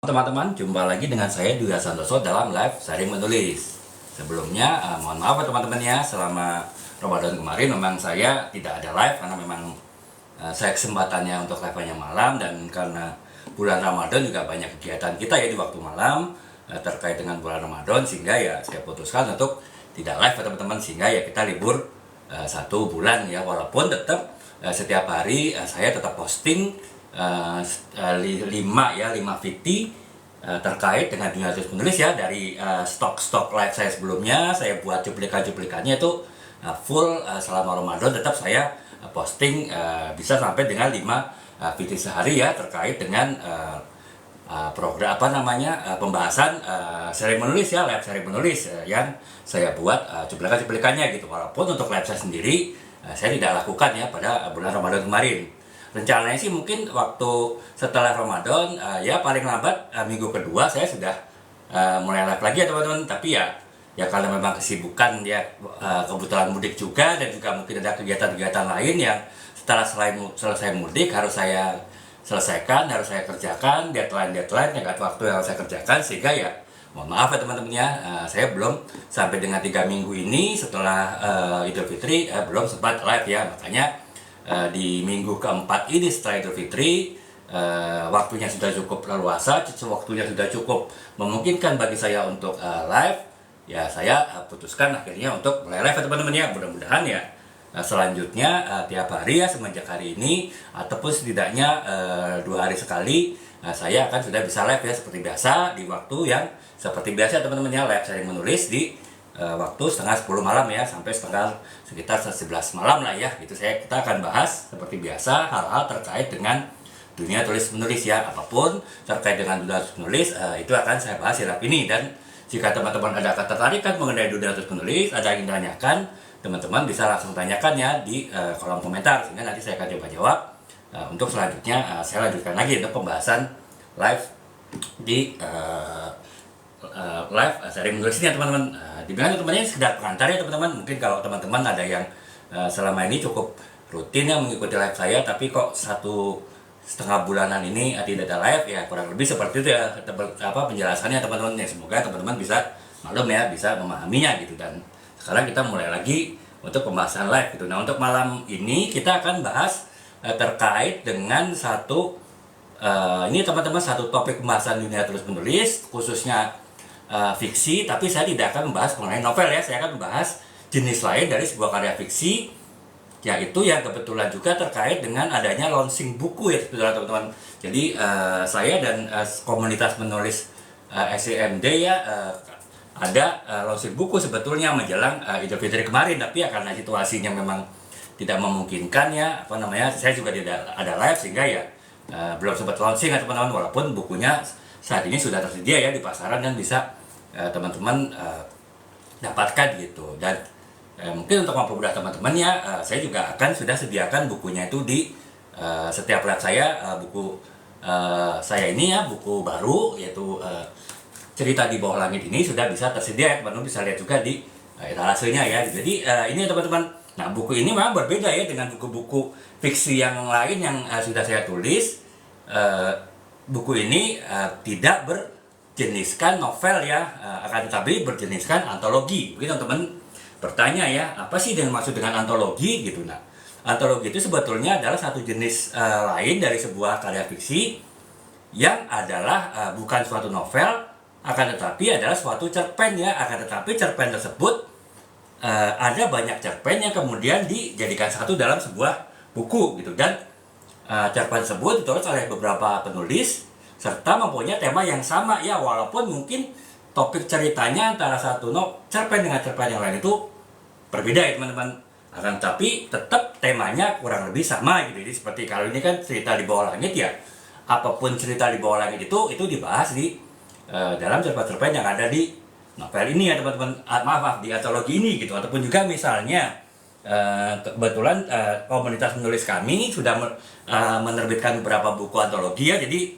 Teman-teman, jumpa lagi dengan saya Dwi Santoso dalam live sharing menulis. Sebelumnya, mohon maaf ya teman-teman ya, selama Ramadan kemarin memang saya tidak ada live karena memang saya kesempatannya untuk live-nya malam, dan karena bulan Ramadan juga banyak kegiatan kita ya di waktu malam terkait dengan bulan Ramadan, sehingga ya saya putuskan untuk tidak live ya teman-teman, sehingga ya kita libur 1 bulan ya, walaupun tetap setiap hari saya tetap posting 5 VT terkait dengan dunia tulis menulis ya, dari stok live saya sebelumnya. Saya buat cuplikannya itu full selama Ramadan, tetap saya posting bisa sampai dengan 5 VT sehari ya, terkait dengan program pembahasan sharing menulis ya, live sharing menulis yang saya buat cuplikannya gitu. Walaupun untuk live saya sendiri saya tidak lakukan ya pada bulan Ramadan kemarin. Rencananya sih mungkin waktu setelah Ramadan ya paling lambat minggu kedua saya sudah mulai live lagi ya teman-teman. Tapi ya karena memang kesibukan ya, kebetulan mudik juga, dan juga mungkin ada kegiatan-kegiatan lain yang setelah selesai mudik harus saya selesaikan, harus saya kerjakan, deadline tenggat waktu yang harus saya kerjakan, sehingga ya mohon maaf ya teman-teman ya, saya belum sampai dengan 3 minggu ini setelah Idul Fitri belum sempat live ya. Makanya di minggu keempat ini setelah Idul Fitri, waktunya sudah cukup leluasa, waktunya sudah cukup memungkinkan bagi saya untuk live ya. Saya putuskan akhirnya untuk mulai live ya teman-teman ya. Mudah-mudahan ya selanjutnya tiap hari ya semenjak hari ini, ataupun setidaknya 2 hari sekali, saya akan sudah bisa live ya seperti biasa, di waktu yang seperti biasa teman-teman ya, live sharing menulis di waktu setengah 10 malam ya, sampai sekitar 11 malam lah ya. Kita akan bahas seperti biasa hal-hal terkait dengan dunia tulis menulis ya. Apapun terkait dengan dunia tulis menulis itu akan saya bahas di live ini. Dan jika teman-teman ada ketertarikan mengenai dunia tulis menulis, ada yang ditanyakan, teman-teman bisa langsung tanyakan ya di kolom komentar, sehingga nanti saya akan coba jawab. Untuk selanjutnya saya lanjutkan lagi untuk pembahasan live di live sharing menulis ini ya teman-teman. Dibilang teman-teman ini sekedar pengantar ya teman-teman. Mungkin kalau teman-teman ada yang selama ini cukup rutin ya mengikuti live saya, tapi kok 1,5 bulanan ini tidak ada live ya, kurang lebih seperti itu ya penjelasannya teman-teman ya. Semoga teman-teman bisa maklum ya, bisa memahaminya gitu. Dan sekarang kita mulai lagi untuk pembahasan live gitu. Nah, untuk malam ini kita akan bahas terkait dengan ini teman-teman, satu topik pembahasan dunia tulis menulis, khususnya fiksi. Tapi saya tidak akan membahas mengenai novel ya, saya akan membahas jenis lain dari sebuah karya fiksi, yaitu yang kebetulan juga terkait dengan adanya launching buku ya teman-teman. Jadi saya dan komunitas menulis SCMD ya ada launching buku sebetulnya menjelang Idul Fitri kemarin, tapi ya karena situasinya memang tidak memungkinkan ya, saya juga tidak ada live, sehingga ya belum sempat launching ya teman-teman. Walaupun bukunya saat ini sudah tersedia ya di pasaran dan bisa teman-teman dapatkan gitu. Dan mungkin untuk mempermudah teman-teman ya, saya juga akan sudah sediakan bukunya itu di setiap live saya. Buku saya ini ya, buku baru, yaitu Cerita di Bawah Langit ini sudah bisa tersedia ya, teman-teman bisa lihat juga di etalasenya ya. Jadi ini ya teman-teman. Nah, buku ini memang berbeda ya dengan buku-buku fiksi yang lain yang sudah saya tulis. Buku ini tidak berjeniskan novel ya, akan tetapi berjeniskan antologi. Mungkin teman-teman bertanya ya, apa sih yang maksud dengan antologi gitu. Nah, antologi itu sebetulnya adalah satu jenis lain dari sebuah karya fiksi yang adalah bukan suatu novel, akan tetapi adalah suatu cerpen ya. Akan tetapi cerpen tersebut ada banyak cerpen yang kemudian dijadikan satu dalam sebuah buku gitu. Dan cerpen tersebut ditulis oleh beberapa penulis serta mempunyai tema yang sama ya, walaupun mungkin topik ceritanya antara satu cerpen dengan cerpen yang lain itu berbeda ya teman-teman. Akan tetapi tetap temanya kurang lebih sama gitu. Jadi seperti kalau ini kan Cerita di Bawah Langit ya, apapun cerita di bawah langit itu dibahas di dalam cerpen-cerpen yang ada di novel ini ya teman-teman, maaf di antologi ini gitu. Ataupun juga misalnya kebetulan komunitas menulis kami sudah menerbitkan beberapa buku antologi ya. Jadi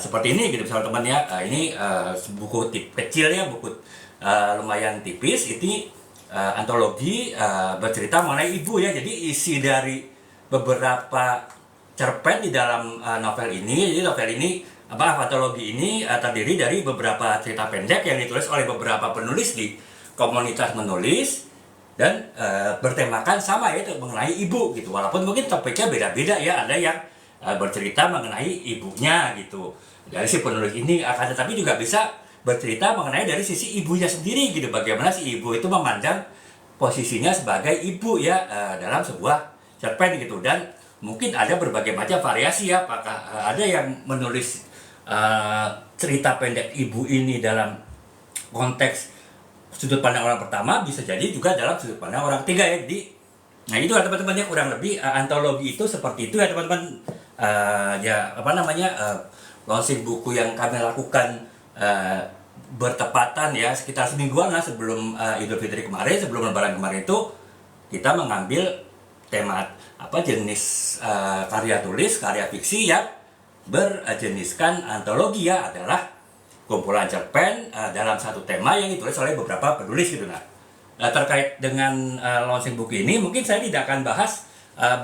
seperti ini gitu misalnya teman ya, ini buku kecil ya, buku lumayan tipis. Ini antologi bercerita mengenai ibu ya. Jadi isi dari beberapa cerpen di dalam novel ini. Jadi novel ini antologi ini terdiri dari beberapa cerita pendek yang ditulis oleh beberapa penulis di komunitas menulis dan bertemakan sama, yaitu mengenai ibu gitu. Walaupun mungkin topiknya beda-beda ya, ada yang bercerita mengenai ibunya gitu dari si penulis ini, akan tetapi juga bisa bercerita mengenai dari sisi ibunya sendiri gitu, bagaimana si ibu itu memandang posisinya sebagai ibu ya dalam sebuah cerpen gitu. Dan mungkin ada berbagai macam variasi ya, apakah ada yang menulis cerita pendek ibu ini dalam konteks sudut pandang orang pertama, bisa jadi juga dalam sudut pandang orang ketiga ya. Jadi nah itu ya teman-teman ya, kurang lebih antologi itu seperti itu ya teman-teman. Launching buku yang kami lakukan bertepatan ya sekitar semingguan lah sebelum Idul Fitri kemarin, sebelum Lebaran kemarin itu kita mengambil tema jenis karya tulis, karya fiksi yang berjeniskan antologi ya, adalah kumpulan cerpen dalam satu tema yang ditulis oleh beberapa penulis gitu. Terkait dengan launching buku ini, mungkin saya tidak akan bahas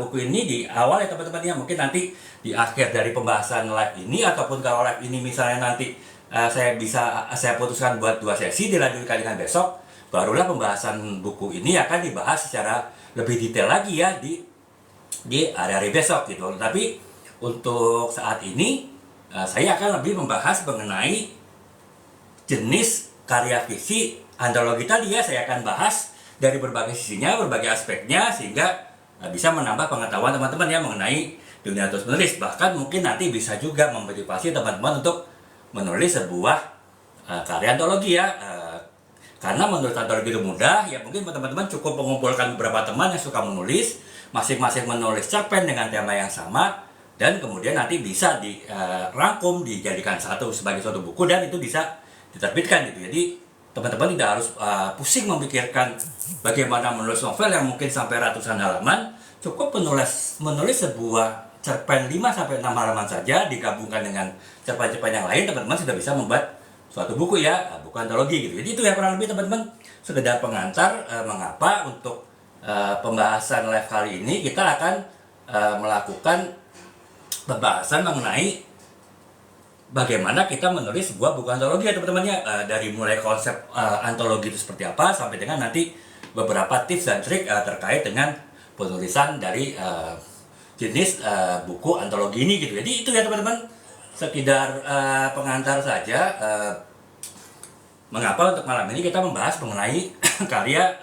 buku ini di awal ya teman-teman ya, mungkin nanti di akhir dari pembahasan live ini, ataupun kalau live ini misalnya nanti saya putuskan buat 2 sesi dilanjutkan dengan besok, barulah pembahasan buku ini akan dibahas secara lebih detail lagi ya di hari-hari besok gitu. Tapi untuk saat ini saya akan lebih membahas mengenai jenis karya fiksi antologi tadi ya. Saya akan bahas dari berbagai sisinya, berbagai aspeknya, sehingga bisa menambah pengetahuan teman-teman ya mengenai dunia tulis menulis. Bahkan mungkin nanti bisa juga memotivasi teman-teman untuk menulis sebuah karya antologi ya. Karena menulis antologi itu mudah ya, mungkin teman-teman cukup mengumpulkan beberapa teman yang suka menulis, masing-masing menulis cerpen dengan tema yang sama, dan kemudian nanti bisa dirangkum, dijadikan sebagai suatu buku, dan itu bisa diterbitkan gitu. Jadi teman-teman tidak harus pusing memikirkan bagaimana menulis novel yang mungkin sampai ratusan halaman. Cukup menulis sebuah cerpen 5-6 halaman saja, digabungkan dengan cerpen-cerpen yang lain, teman-teman sudah bisa membuat suatu buku ya, buku antologi gitu. Jadi itu ya kurang lebih teman-teman, sekedar pengantar mengapa untuk pembahasan live kali ini kita akan melakukan pembahasan mengenai bagaimana kita menulis sebuah buku antologi ya teman-teman ya. Dari mulai konsep antologi itu seperti apa, sampai dengan nanti beberapa tips dan trik terkait dengan penulisan dari jenis buku antologi ini gitu. Jadi itu ya teman-teman, sekedar pengantar saja mengapa untuk malam ini kita membahas mengenai karya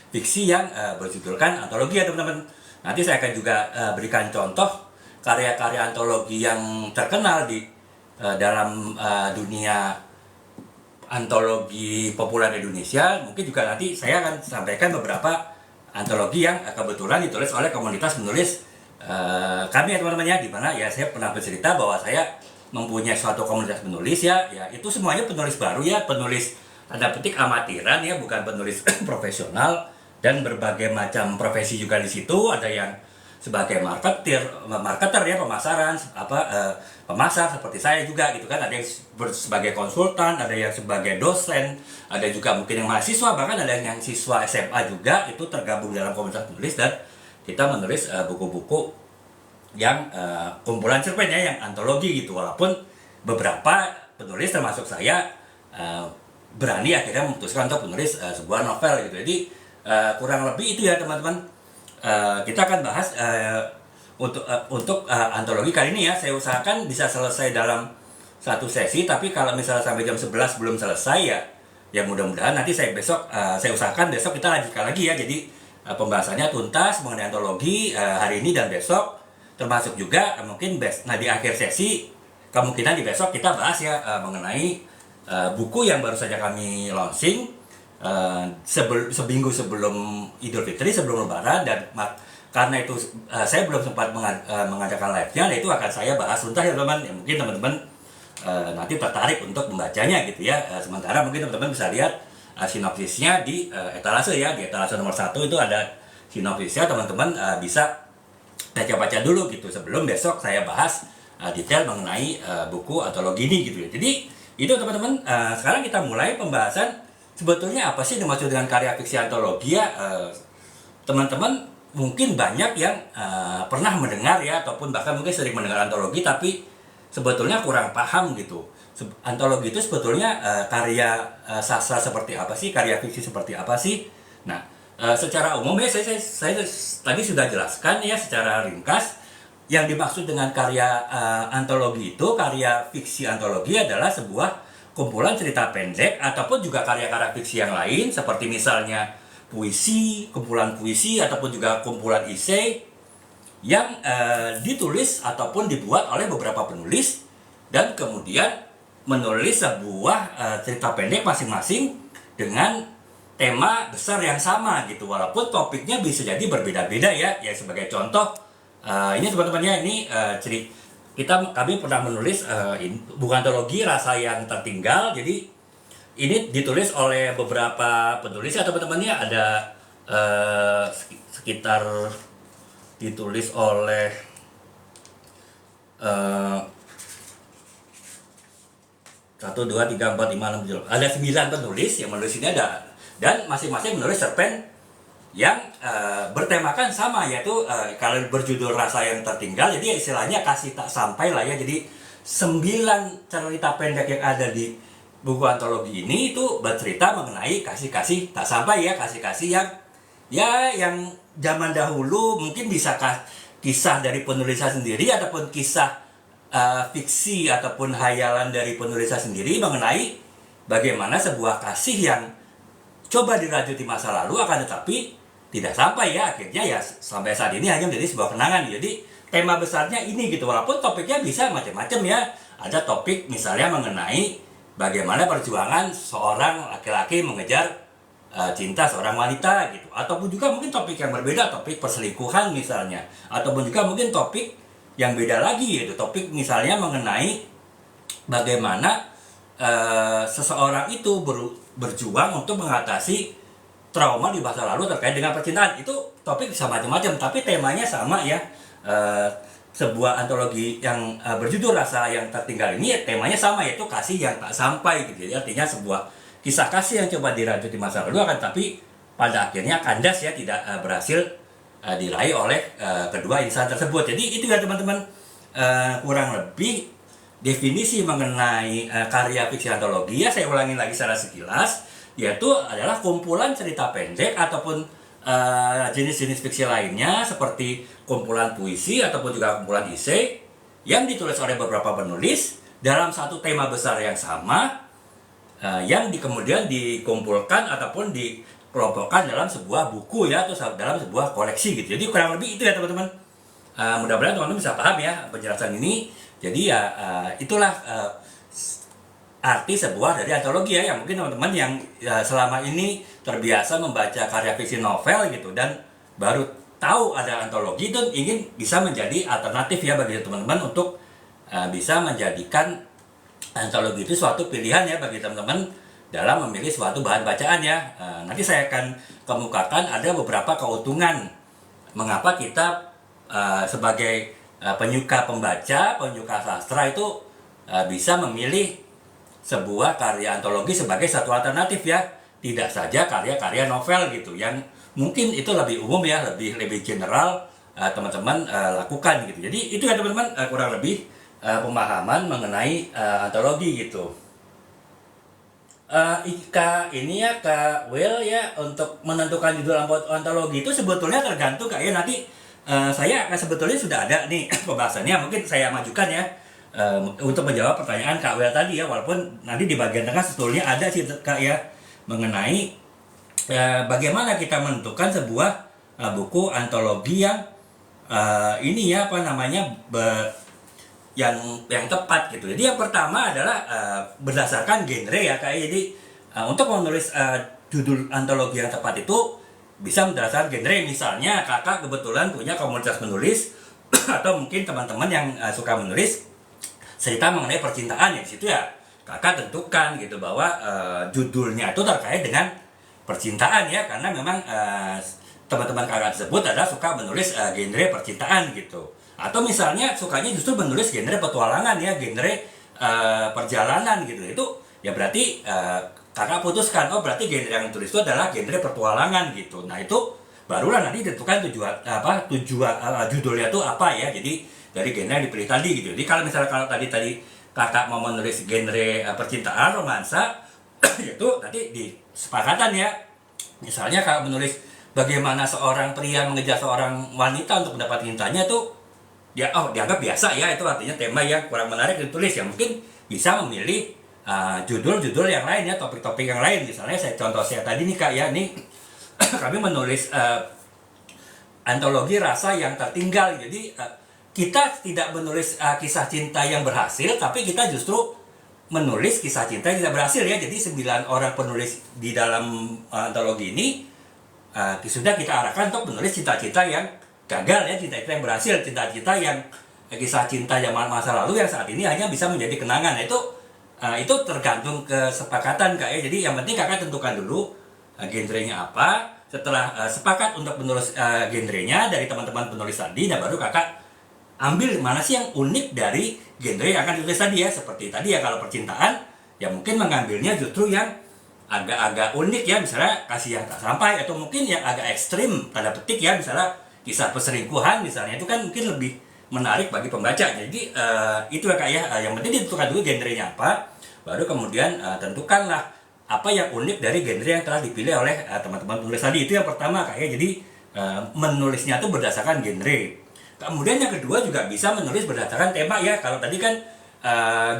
fiksi yang berjudulkan antologi ya teman-teman. Nanti saya akan juga berikan contoh karya-karya antologi yang terkenal di dalam dunia antologi populer Indonesia. Mungkin juga nanti saya akan sampaikan beberapa antologi yang kebetulan ditulis oleh komunitas menulis kami ya teman-teman ya, dimana ya saya pernah bercerita bahwa saya mempunyai suatu komunitas menulis ya itu semuanya penulis baru ya, penulis tanda petik amatiran ya, bukan penulis profesional, dan berbagai macam profesi juga di situ. Ada yang sebagai marketer ya, pemasaran, pemasar seperti saya juga gitu kan. Ada yang sebagai konsultan, ada yang sebagai dosen, ada juga mungkin yang mahasiswa, bahkan ada yang siswa SMA juga, itu tergabung dalam komunitas menulis. Dan kita menulis buku-buku yang kumpulan cerpen ya, yang antologi gitu. Walaupun beberapa penulis termasuk saya berani akhirnya memutuskan untuk menulis sebuah novel gitu. Jadi kurang lebih itu ya teman-teman. Kita akan bahas untuk antologi kali ini ya. Saya usahakan bisa selesai dalam satu sesi, tapi kalau misalnya sampai jam 11 belum selesai ya mudah-mudahan nanti saya usahakan besok kita lanjutkan lagi ya. Jadi pembahasannya tuntas mengenai antologi hari ini dan besok, termasuk juga mungkin di akhir sesi kemungkinan di besok kita bahas ya mengenai buku yang baru saja kami launching seminggu sebelum Idul Fitri, sebelum Lebaran. Dan karena itu saya belum sempat mengadakan live-nya, itu akan saya bahas tuntas ya teman-teman. Ya, mungkin teman-teman nanti tertarik untuk membacanya gitu ya. Sementara mungkin teman-teman bisa lihat sinopsisnya di etalase ya, di etalase nomor 1 itu ada sinopsisnya. Teman-teman bisa baca-baca dulu gitu sebelum besok saya bahas detail mengenai buku antologi ini gitu ya. Jadi itu teman-teman, sekarang kita mulai pembahasan sebetulnya apa sih dimaksud dengan karya fiksi antologi ya. Teman-teman mungkin banyak yang pernah mendengar ya, ataupun bahkan mungkin sering mendengar antologi, tapi sebetulnya kurang paham gitu. Antologi itu sebetulnya karya sastra seperti apa sih, karya fiksi seperti apa sih. Nah, secara umum ya saya tadi sudah jelaskan ya secara ringkas. Yang dimaksud dengan karya antologi itu, karya fiksi antologi adalah sebuah kumpulan cerita pendek ataupun juga karya-karya fiksi yang lain seperti misalnya puisi, kumpulan puisi ataupun juga kumpulan esai yang ditulis ataupun dibuat oleh beberapa penulis dan kemudian menulis sebuah cerita pendek masing-masing dengan tema besar yang sama gitu, walaupun topiknya bisa jadi berbeda-beda ya. Ya sebagai contoh ini teman-teman ya, ini kami pernah menulis buku antologi Rasa Yang Tertinggal. Jadi ini ditulis oleh beberapa penulis ya teman-temannya, ada sekitar ditulis oleh 1, 2, 3, 4, 5, 6, 7 ada 9 penulis yang menulis ini, ada, dan masing-masing menulis cerpen yang bertemakan sama, yaitu kalau berjudul Rasa Yang Tertinggal, jadi istilahnya kasih tak sampai lah ya. Jadi 9 cerita pendek yang ada di buku antologi ini itu bercerita mengenai kasih-kasih tak sampai ya, kasih-kasih yang zaman dahulu mungkin bisa kisah dari penulisnya sendiri ataupun kisah fiksi ataupun hayalan dari penulisnya sendiri mengenai bagaimana sebuah kasih yang coba dirajut di masa lalu akan tetapi tidak sampai ya, akhirnya ya sampai saat ini hanya menjadi sebuah kenangan. Jadi tema besarnya ini gitu, walaupun topiknya bisa macam-macam ya. Ada topik misalnya mengenai bagaimana perjuangan seorang laki-laki mengejar cinta seorang wanita gitu, ataupun juga mungkin topik yang berbeda, topik perselingkuhan misalnya, ataupun juga mungkin topik yang beda lagi yaitu topik misalnya mengenai bagaimana seseorang itu berjuang untuk mengatasi trauma di masa lalu terkait dengan percintaan. Itu topik bisa macam-macam, tapi temanya sama ya. Sebuah antologi yang berjudul Rasa Yang Tertinggal ini temanya sama, yaitu kasih yang tak sampai gitu. Jadi artinya sebuah kisah kasih yang coba dirajut di masa lalu akan tapi pada akhirnya kandas ya, tidak berhasil diraih oleh kedua insan tersebut. Jadi itu ya teman-teman, kurang lebih definisi mengenai karya fiksi antologi ya. Saya ulangi lagi secara sekilas, yaitu adalah kumpulan cerita pendek ataupun jenis-jenis fiksi lainnya seperti kumpulan puisi ataupun juga kumpulan esai yang ditulis oleh beberapa penulis dalam satu tema besar yang sama, yang kemudian dikumpulkan ataupun dikelompokkan dalam sebuah buku ya, atau dalam sebuah koleksi gitu. Jadi kurang lebih itu ya teman-teman. Mudah-mudahan teman-teman bisa paham ya penjelasan ini. Jadi ya itulah arti sebuah dari antologi ya, yang mungkin teman-teman yang selama ini terbiasa membaca karya fiksi novel gitu dan baru tahu ada antologi dan ingin bisa menjadi alternatif ya bagi teman-teman untuk bisa menjadikan antologi itu suatu pilihan ya bagi teman-teman dalam memilih suatu bahan bacaan ya. Nanti saya akan kemukakan ada beberapa keuntungan mengapa kita sebagai penyuka pembaca, penyuka sastra itu bisa memilih sebuah karya antologi sebagai satu alternatif ya, tidak saja karya-karya novel gitu yang mungkin itu lebih umum ya, lebih general teman-teman lakukan gitu. Jadi itu ya teman-teman, kurang lebih pemahaman mengenai antologi gitu. Kak ini ya Kak Will ya, untuk menentukan judul antologi itu sebetulnya tergantung Kak ya. Nanti saya sebetulnya sudah ada nih pembahasannya, mungkin saya majukan ya. Untuk menjawab pertanyaan Kak Wel tadi ya, walaupun nanti di bagian tengah sebetulnya ada sih Kak ya mengenai bagaimana kita menentukan sebuah buku antologi yang ini ya apa namanya yang tepat gitu. Jadi yang pertama adalah berdasarkan genre ya Kak. Jadi untuk menulis judul antologi yang tepat itu bisa berdasarkan genre. Misalnya Kakak kebetulan punya komunitas menulis atau mungkin teman-teman yang suka menulis cerita mengenai percintaan ya, di situ ya Kakak tentukan gitu bahwa judulnya itu terkait dengan percintaan ya, karena memang teman-teman Kakak tersebut adalah suka menulis genre percintaan gitu. Atau misalnya sukanya justru menulis genre petualangan ya, genre perjalanan gitu. Itu ya berarti Kakak putuskan, oh berarti genre yang ditulis itu adalah genre petualangan gitu. Nah itu barulah nanti ditentukan judulnya itu apa ya. Jadi dari genre yang dipilih tadi gitu. Jadi kalau misalnya kalau tadi kakak mau menulis genre percintaan, romansa, itu nanti disepakatan ya. Misalnya kalau menulis bagaimana seorang pria mengejar seorang wanita untuk mendapat cintanya tuh dianggap biasa ya, itu artinya tema yang kurang menarik ditulis ya, mungkin bisa memilih judul-judul yang lain ya, topik-topik yang lain. Misalnya contoh saya tadi nih kak ya, nih kami menulis antologi rasa yang tertinggal. Jadi kita tidak menulis kisah cinta yang berhasil, tapi kita justru menulis kisah cinta yang tidak berhasil ya. Jadi 9 orang penulis di dalam antologi ini sudah kita arahkan untuk menulis cinta-cinta yang gagal ya, cinta-cinta yang berhasil, cinta-cinta yang kisah cinta zaman masa lalu yang saat ini hanya bisa menjadi kenangan. Itu tergantung kesepakatan kak ya. Jadi yang penting kakak tentukan dulu genrenya apa. Setelah sepakat untuk menulis genrenya dari teman-teman penulis tadi, nah baru kakak ambil mana sih yang unik dari genre yang akan ditulis tadi ya. Seperti tadi ya, kalau percintaan ya mungkin mengambilnya justru yang agak-agak unik ya, misalnya kasih yang tak sampai, atau mungkin yang agak ekstrim tanda petik ya, misalnya kisah perselingkuhan misalnya, itu kan mungkin lebih menarik bagi pembaca. Jadi itu ya kak ya, yang penting ditentukan dulu genrenya apa, baru kemudian tentukanlah apa yang unik dari genre yang telah dipilih oleh teman-teman penulis tadi. Itu yang pertama kak ya. Jadi menulisnya itu berdasarkan genre. Kemudian yang kedua juga bisa menulis berdasarkan tema ya. Kalau tadi kan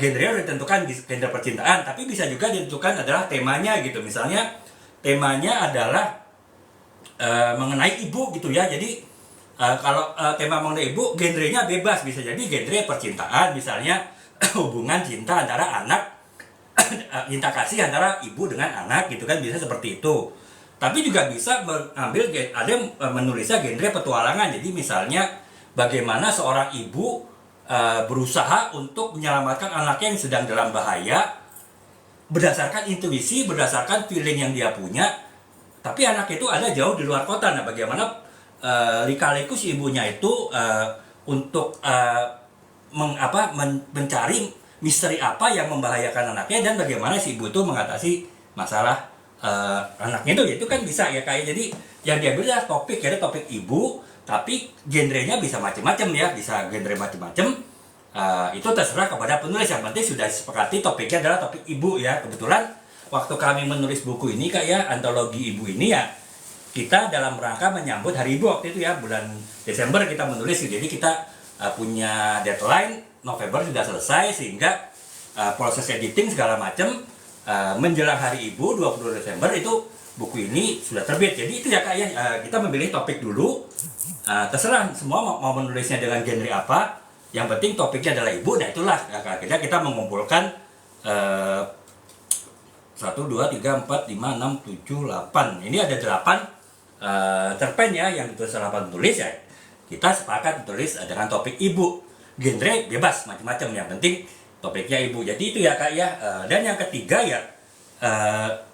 genre udah ditentukan di genre percintaan, tapi bisa juga ditentukan adalah temanya gitu. Misalnya temanya adalah mengenai ibu gitu ya. Jadi kalau tema mengenai ibu, genrenya bebas, bisa jadi genre percintaan misalnya hubungan cinta antara anak cinta kasih antara ibu dengan anak gitu kan, bisa seperti itu. Tapi juga bisa mengambil, ada yang menulisnya genre petualangan. Jadi misalnya bagaimana seorang ibu berusaha untuk menyelamatkan anaknya yang sedang dalam bahaya berdasarkan intuisi, berdasarkan feeling yang dia punya, tapi anak itu ada jauh di luar kota. Nah bagaimana lika-liku si ibunya itu untuk mencari misteri apa yang membahayakan anaknya, dan bagaimana si ibu itu mengatasi masalah anaknya itu kan bisa ya kayak. Jadi yang diambil adalah topik, ya topik ibu, tapi genrenya bisa macam-macam ya, bisa genre macam-macam. Itu terserah kepada penulis, yang penting sudah disepakati topiknya adalah topik ibu ya. Kebetulan waktu kami menulis buku ini kak ya, antologi ibu ini ya, kita dalam rangka menyambut Hari Ibu waktu itu ya, bulan Desember kita menulis. Jadi kita punya deadline November sudah selesai, sehingga proses editing segala macam menjelang Hari Ibu 22 Desember itu buku ini sudah terbit. Jadi itu ya kak ya, kita memilih topik dulu. Terserah semua mau menulisnya dengan genre apa, yang penting topiknya adalah ibu. Nah itulah akhirnya kita mengumpulkan 1, 2, 3, 4, 5, 6, 7, 8. Ini ada 8 cerpen ya yang ditulis oleh 8 penulis ya. Kita sepakat tulis dengan topik ibu. Genre bebas macam-macam, yang penting topiknya ibu. Jadi itu ya kak ya. Dan yang ketiga ya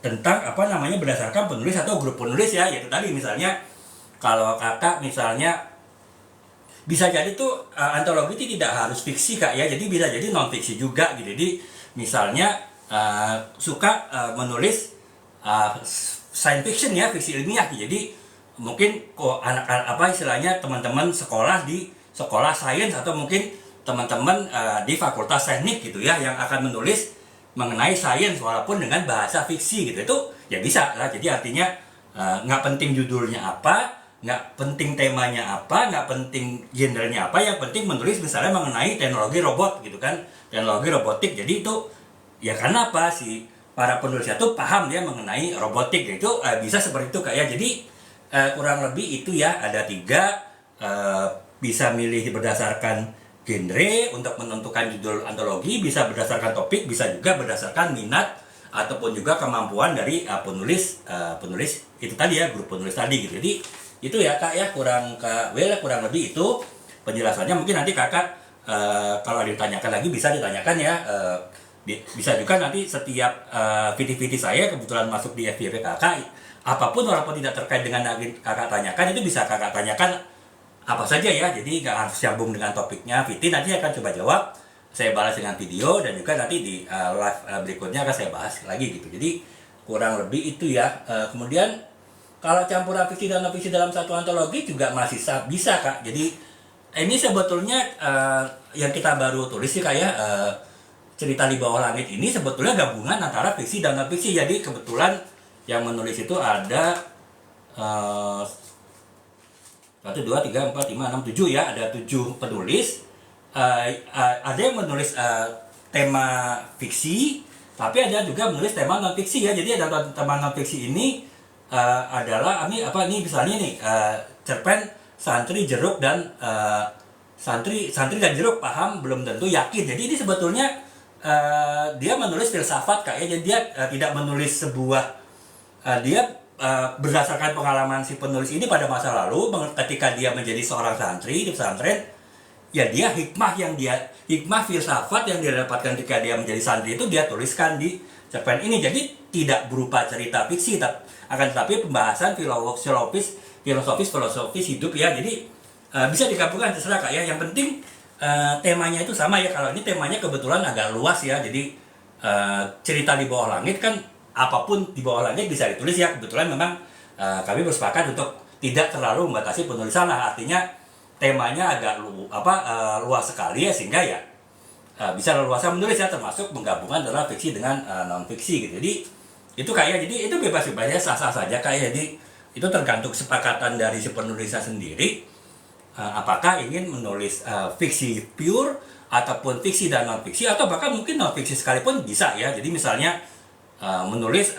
tentang berdasarkan penulis atau grup penulis ya. Yaitu tadi misalnya kalau kakak misalnya bisa jadi tuh antologi itu tidak harus fiksi kak ya. Jadi bisa jadi non fiksi juga gitu. Jadi misalnya suka menulis science fiction ya, fiksi ilmiah. Jadi mungkin istilahnya teman-teman sekolah di sekolah sains, atau mungkin teman-teman di fakultas teknik gitu ya, yang akan menulis mengenai sains walaupun dengan bahasa fiksi gitu. Itu ya bisa lah. Jadi artinya nggak penting judulnya apa, nggak penting temanya apa, nggak penting gendernya apa, yang penting menulis misalnya mengenai teknologi robot gitu kan, teknologi robotik. Jadi itu ya karena apa sih, para penulisnya tuh paham ya mengenai robotik gitu. Bisa seperti itu kayak. Jadi kurang lebih itu ya, ada 3. Bisa milih berdasarkan genre untuk menentukan judul antologi, bisa berdasarkan topik, bisa juga berdasarkan minat ataupun juga kemampuan dari penulis itu tadi ya, grup penulis tadi gitu. Jadi itu ya kak ya, kurang lebih itu penjelasannya. Mungkin nanti kakak kalau ditanyakan lagi bisa ditanyakan ya. Bisa juga nanti setiap VT saya kebetulan masuk di FYP kakak, apapun walaupun tidak terkait dengan kakak tanyakan, itu bisa kakak tanyakan apa saja ya. Jadi nggak harus nyambung dengan topiknya. VT nanti akan coba jawab, saya balas dengan video, dan juga nanti di live berikutnya akan saya bahas lagi gitu. Jadi kurang lebih itu ya. Kemudian kalau campuran fiksi dan non fiksi dalam satu antologi juga masih bisa kak. Jadi ini sebetulnya yang kita baru tulis sih kayak cerita di bawah langit ini sebetulnya gabungan antara fiksi dan non fiksi. Jadi kebetulan yang menulis itu ada 1, 2, 3, 4, 5, 6, 7 ya, ada 7 penulis. Ada yang menulis tema fiksi, tapi ada juga menulis tema non fiksi ya. Jadi ada tema non fiksi ini adalah ini misalnya nih cerpen santri jeruk dan santri dan jeruk paham belum tentu yakin. Jadi ini sebetulnya dia menulis filsafat kayaknya. Jadi dia tidak menulis sebuah dia berdasarkan pengalaman si penulis ini pada masa lalu ketika dia menjadi seorang santri di pesantren. Ya dia hikmah filsafat yang dia dapatkan ketika dia menjadi santri itu dia tuliskan di cerpen ini. Jadi tidak berupa cerita fiksi, akan tetapi pembahasan filosofis hidup ya. Jadi bisa digabungkan terserah Kak ya. Yang penting temanya itu sama ya. Kalau ini temanya kebetulan agak luas ya. Jadi cerita di bawah langit kan apapun di bawah langit bisa ditulis ya. Kebetulan memang kami bersepakat untuk tidak terlalu membatasi penulisan lah. Artinya temanya agak luas sekali ya, sehingga ya bisa leluasa menulis ya, termasuk menggabungkan antara fiksi dengan non fiksi gitu. Jadi itu kayak jadi itu bebas ya, sah-sah saja kayak. Jadi itu tergantung kesepakatan dari si penulisnya sendiri apakah ingin menulis fiksi pure ataupun fiksi dan non fiksi, atau bahkan mungkin non fiksi sekalipun bisa ya. Jadi misalnya menulis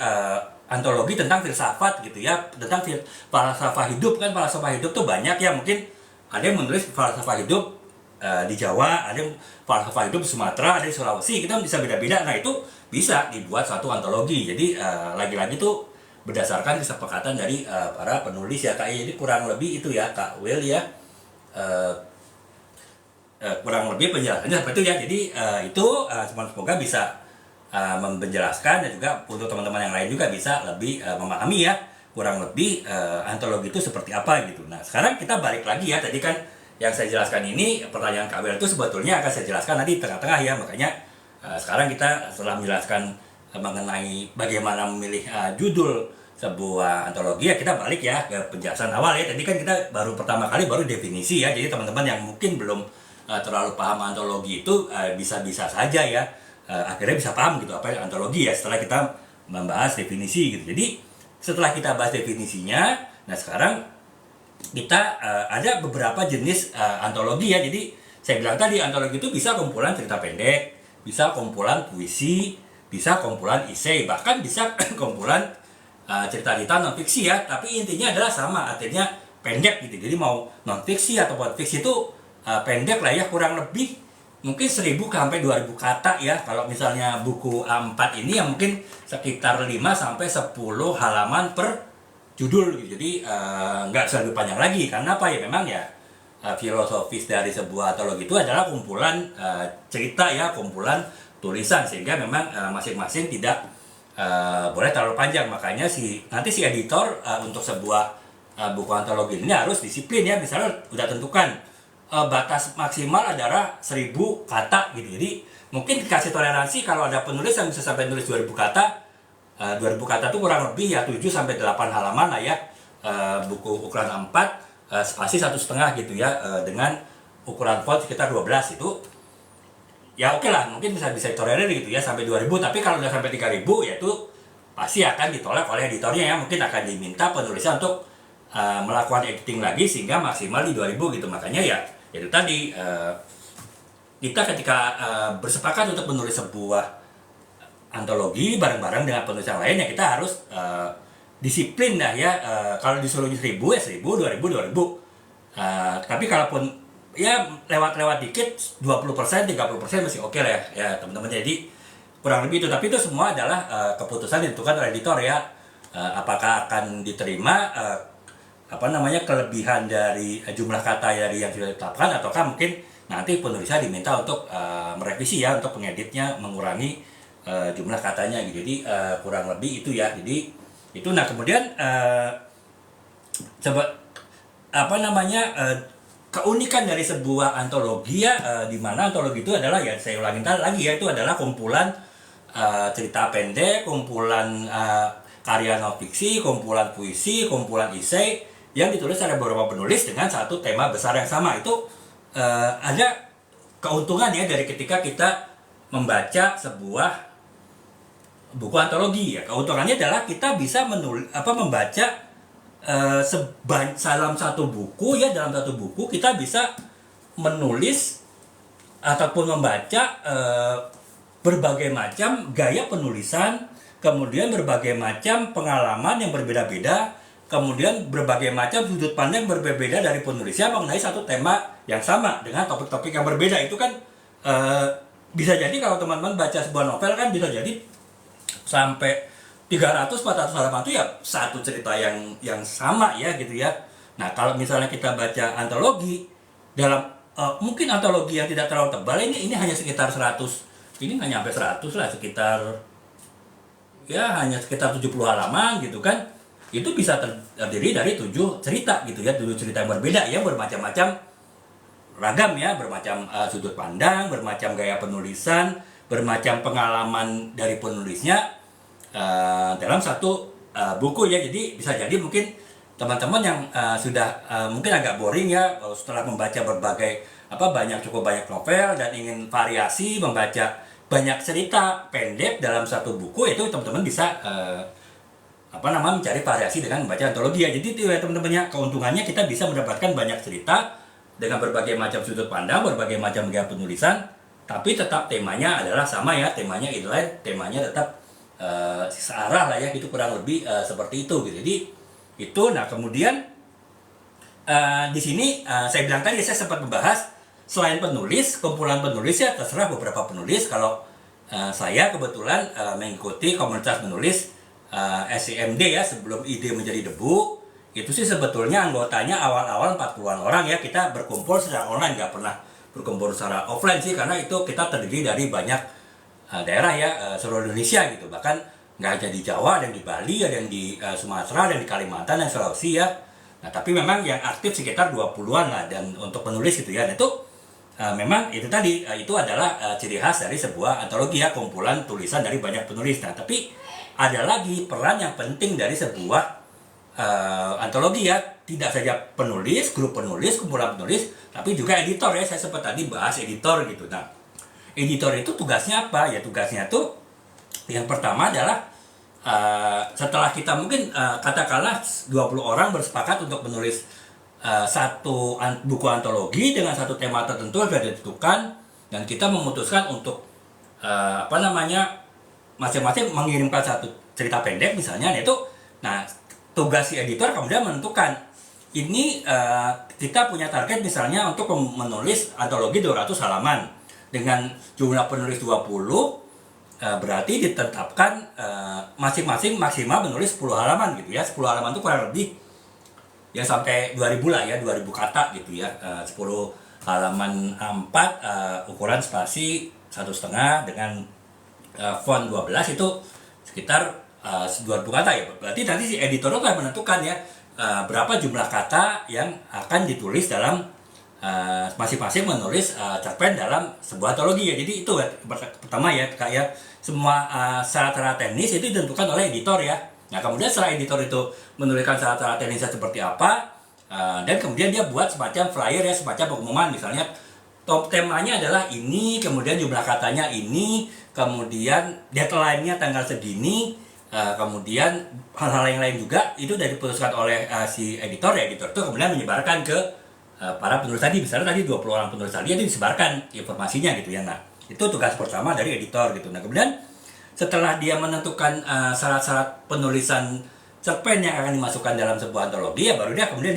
antologi tentang filsafat gitu ya, tentang falsafah hidup. Kan falsafah hidup tuh banyak ya, mungkin ada yang menulis falsafah hidup di Jawa, ada yang falsafah hidup di Sumatera, ada di Sulawesi, kita bisa beda-beda. Nah itu bisa dibuat satu antologi. Jadi lagi-lagi tuh berdasarkan kesepakatan dari para penulis ya Kak. Jadi kurang lebih itu ya Kak Will ya, kurang lebih penjelasannya seperti itu ya. Jadi itu semoga bisa menjelaskan, dan juga untuk teman-teman yang lain juga bisa lebih memahami ya kurang lebih antologi itu seperti apa gitu. Nah sekarang kita balik lagi ya, tadi kan yang saya jelaskan ini pertanyaan Kak Wel itu sebetulnya akan saya jelaskan nanti di tengah-tengah ya. Makanya sekarang kita setelah menjelaskan mengenai bagaimana memilih judul sebuah antologi ya, kita balik ya ke penjelasan awal ya. Tadi kan kita pertama kali baru definisi ya. Jadi teman-teman yang mungkin belum terlalu paham antologi itu bisa-bisa saja ya akhirnya bisa paham gitu apa antologi ya setelah kita membahas definisi gitu. Jadi setelah kita bahas definisinya, nah sekarang kita ada beberapa jenis antologi ya. Jadi saya bilang tadi antologi itu bisa kumpulan cerita pendek, bisa kumpulan puisi, bisa kumpulan esai, bahkan bisa kumpulan cerita-cerita non fiksi ya. Tapi intinya adalah sama, artinya pendek gitu. Jadi mau non fiksi ataupun fiksi itu pendek lah ya, kurang lebih mungkin 1000 sampai 2000 kata ya. Kalau misalnya buku A4 ini yang mungkin sekitar 5 sampai 10 halaman per judul gitu. Jadi nggak lebih panjang lagi. Karena apa ya, memang ya filosofis dari sebuah antologi itu adalah kumpulan cerita ya, kumpulan tulisan, sehingga memang masing-masing tidak boleh terlalu panjang. Makanya nanti si editor untuk sebuah buku antologi ini harus disiplin ya. Misalnya udah tentukan batas maksimal adalah 1000 kata gitu. Jadi mungkin dikasih toleransi kalau ada penulis yang bisa sampai nulis 2000 kata. 2000 kata itu kurang lebih ya 7 sampai 8 halaman lah ya. Buku ukuran A4 spasi 1,5 gitu ya, dengan ukuran font sekitar 12 itu ya oke lah, mungkin bisa ditolerir gitu ya sampai 2000. Tapi kalau udah sampai 3000 ya itu pasti akan ditolak oleh editornya ya. Mungkin akan diminta penulisnya untuk melakukan editing lagi sehingga maksimal di 2000 gitu. Makanya ya itu tadi kita ketika bersepakat untuk menulis sebuah antologi bareng-bareng dengan penulis yang lain ya, kita harus disiplin dah ya. Kalau disuruh 1000 ya 1000, 2000, 2000. Tapi kalaupun ya lewat-lewat dikit 20%, 30% masih oke lah ya teman-teman. Jadi kurang lebih itu. Tapi itu semua adalah keputusan ditentukan oleh editor ya. Apakah akan diterima kelebihan dari jumlah kata dari yang sudah ditetapkan, ataukah mungkin nanti penulisnya diminta untuk merevisi ya, untuk pengeditnya mengurangi jumlah katanya gitu. Jadi kurang lebih itu ya. Jadi itu. Nah kemudian keunikan dari sebuah antologi ya, di mana antologi itu adalah ya, saya ulangin lagi ya, itu adalah kumpulan cerita pendek, kumpulan karya non fiksi, kumpulan puisi, kumpulan esai yang ditulis oleh beberapa penulis dengan satu tema besar yang sama. Itu ada keuntungan ya dari ketika kita membaca sebuah buku antologi ya. Keuntungannya adalah kita bisa membaca dalam satu buku ya, dalam satu buku kita bisa menulis ataupun membaca berbagai macam gaya penulisan, kemudian berbagai macam pengalaman yang berbeda-beda, kemudian berbagai macam sudut pandang berbeda dari penulisnya mengenai satu tema yang sama dengan topik-topik yang berbeda. Itu kan bisa jadi kalau teman-teman baca sebuah novel kan bisa jadi sampai 300-400 halaman itu ya satu cerita yang sama ya gitu ya. Nah kalau misalnya kita baca antologi dalam mungkin antologi yang tidak terlalu tebal, ini hanya sekitar 100, ini nggak nyampe 100 lah, sekitar ya hanya sekitar 70 halaman gitu kan. Itu bisa terdiri dari 7 cerita gitu ya, 7 cerita yang berbeda yang bermacam-macam ragam ya, bermacam sudut pandang, bermacam gaya penulisan, bermacam pengalaman dari penulisnya dalam satu buku ya. Jadi bisa jadi mungkin teman-teman yang sudah mungkin agak boring ya setelah membaca cukup banyak novel dan ingin variasi membaca banyak cerita pendek dalam satu buku, itu teman-teman bisa mencari variasi dengan membaca antologi ya. Jadi itu ya teman-temannya, keuntungannya kita bisa mendapatkan banyak cerita dengan berbagai macam sudut pandang, berbagai macam gaya penulisan, tapi tetap temanya adalah sama ya, temanya inline, temanya tetap searah lah ya, itu kurang lebih seperti itu gitu. Jadi itu, nah kemudian di sini saya bilang tadi, saya sempat membahas selain penulis, kumpulan penulis ya, terserah beberapa penulis. Kalau saya kebetulan mengikuti komunitas penulis SCMD ya, sebelum ide menjadi debu. Itu sih sebetulnya anggotanya awal-awal 40-an orang ya, kita berkumpul secara online, nggak pernah berkumpul secara offline sih, karena itu kita terdiri dari banyak daerah ya, seluruh Indonesia gitu. Bahkan nggak hanya di Jawa, ada yang di Bali, ada yang di Sumatera, ada yang di Kalimantan dan Sulawesi ya. Nah tapi memang yang aktif sekitar 20-an lah, dan untuk penulis gitu ya. Nah, itu memang itu tadi, itu adalah ciri khas dari sebuah antologi ya, kumpulan tulisan dari banyak penulis. Nah tapi ada lagi peran yang penting dari sebuah antologi ya, tidak saja penulis, grup penulis, kumpulan penulis, tapi juga editor ya. Saya sempat tadi bahas editor gitu. Nah editor itu tugasnya apa ya? Tugasnya tuh yang pertama adalah setelah kita mungkin katakanlah 20 orang bersepakat untuk menulis satu buku antologi dengan satu tema tertentu sudah ditentukan, dan kita memutuskan untuk masing-masing mengirimkan satu cerita pendek misalnya. Itu nah tugas si editor kemudian menentukan ini kita punya target misalnya untuk menulis antologi 200 halaman dengan jumlah penulis 20, berarti ditetapkan masing-masing maksimal menulis 10 halaman gitu ya. 10 halaman itu kurang lebih ya sampai 2000 lah ya, 2000 kata gitu ya. 10 halaman A4 ukuran spasi 1,5 dengan font 12 itu sekitar 2000 kata ya. Berarti nanti si editor itu akan menentukan ya berapa jumlah kata yang akan ditulis dalam masing-masing menulis cerpen dalam sebuah antologi ya. Jadi itu pertama ya Kak ya, semua syarat-syarat teknis itu ditentukan oleh editor ya. Nah kemudian setelah editor itu menuliskan syarat-syarat teknisnya seperti apa, dan kemudian dia buat semacam flyer ya, semacam pengumuman misalnya top temanya adalah ini, kemudian jumlah katanya ini, kemudian deadline-nya tanggal segini, kemudian hal-hal yang lain juga itu sudah diputuskan oleh si editor ya. Editor itu kemudian menyebarkan ke para penulis tadi, misalnya tadi 20 orang penulis tadi itu disebarkan informasinya gitu ya. Nah itu tugas pertama dari editor gitu. Nah kemudian setelah dia menentukan syarat-syarat penulisan cerpen yang akan dimasukkan dalam sebuah antologi ya, baru dia kemudian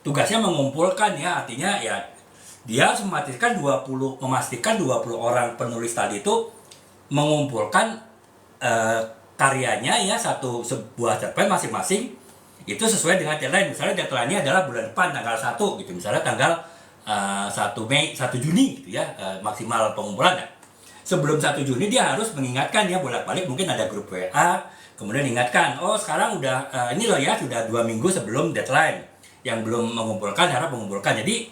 tugasnya mengumpulkan ya, artinya ya dia harus memastikan 20 orang penulis tadi itu mengumpulkan karyanya ya, sebuah cerpen masing-masing itu sesuai dengan deadline. Misalnya deadline-nya adalah bulan depan tanggal 1 gitu, misalnya tanggal 1 Juni gitu ya, maksimal pengumpulannya. Sebelum 1 Juni dia harus mengingatkan ya, bolak-balik mungkin ada grup WA, kemudian ingatkan, oh sekarang udah ini loh ya, sudah 2 minggu sebelum deadline, yang belum mengumpulkan harap mengumpulkan. Jadi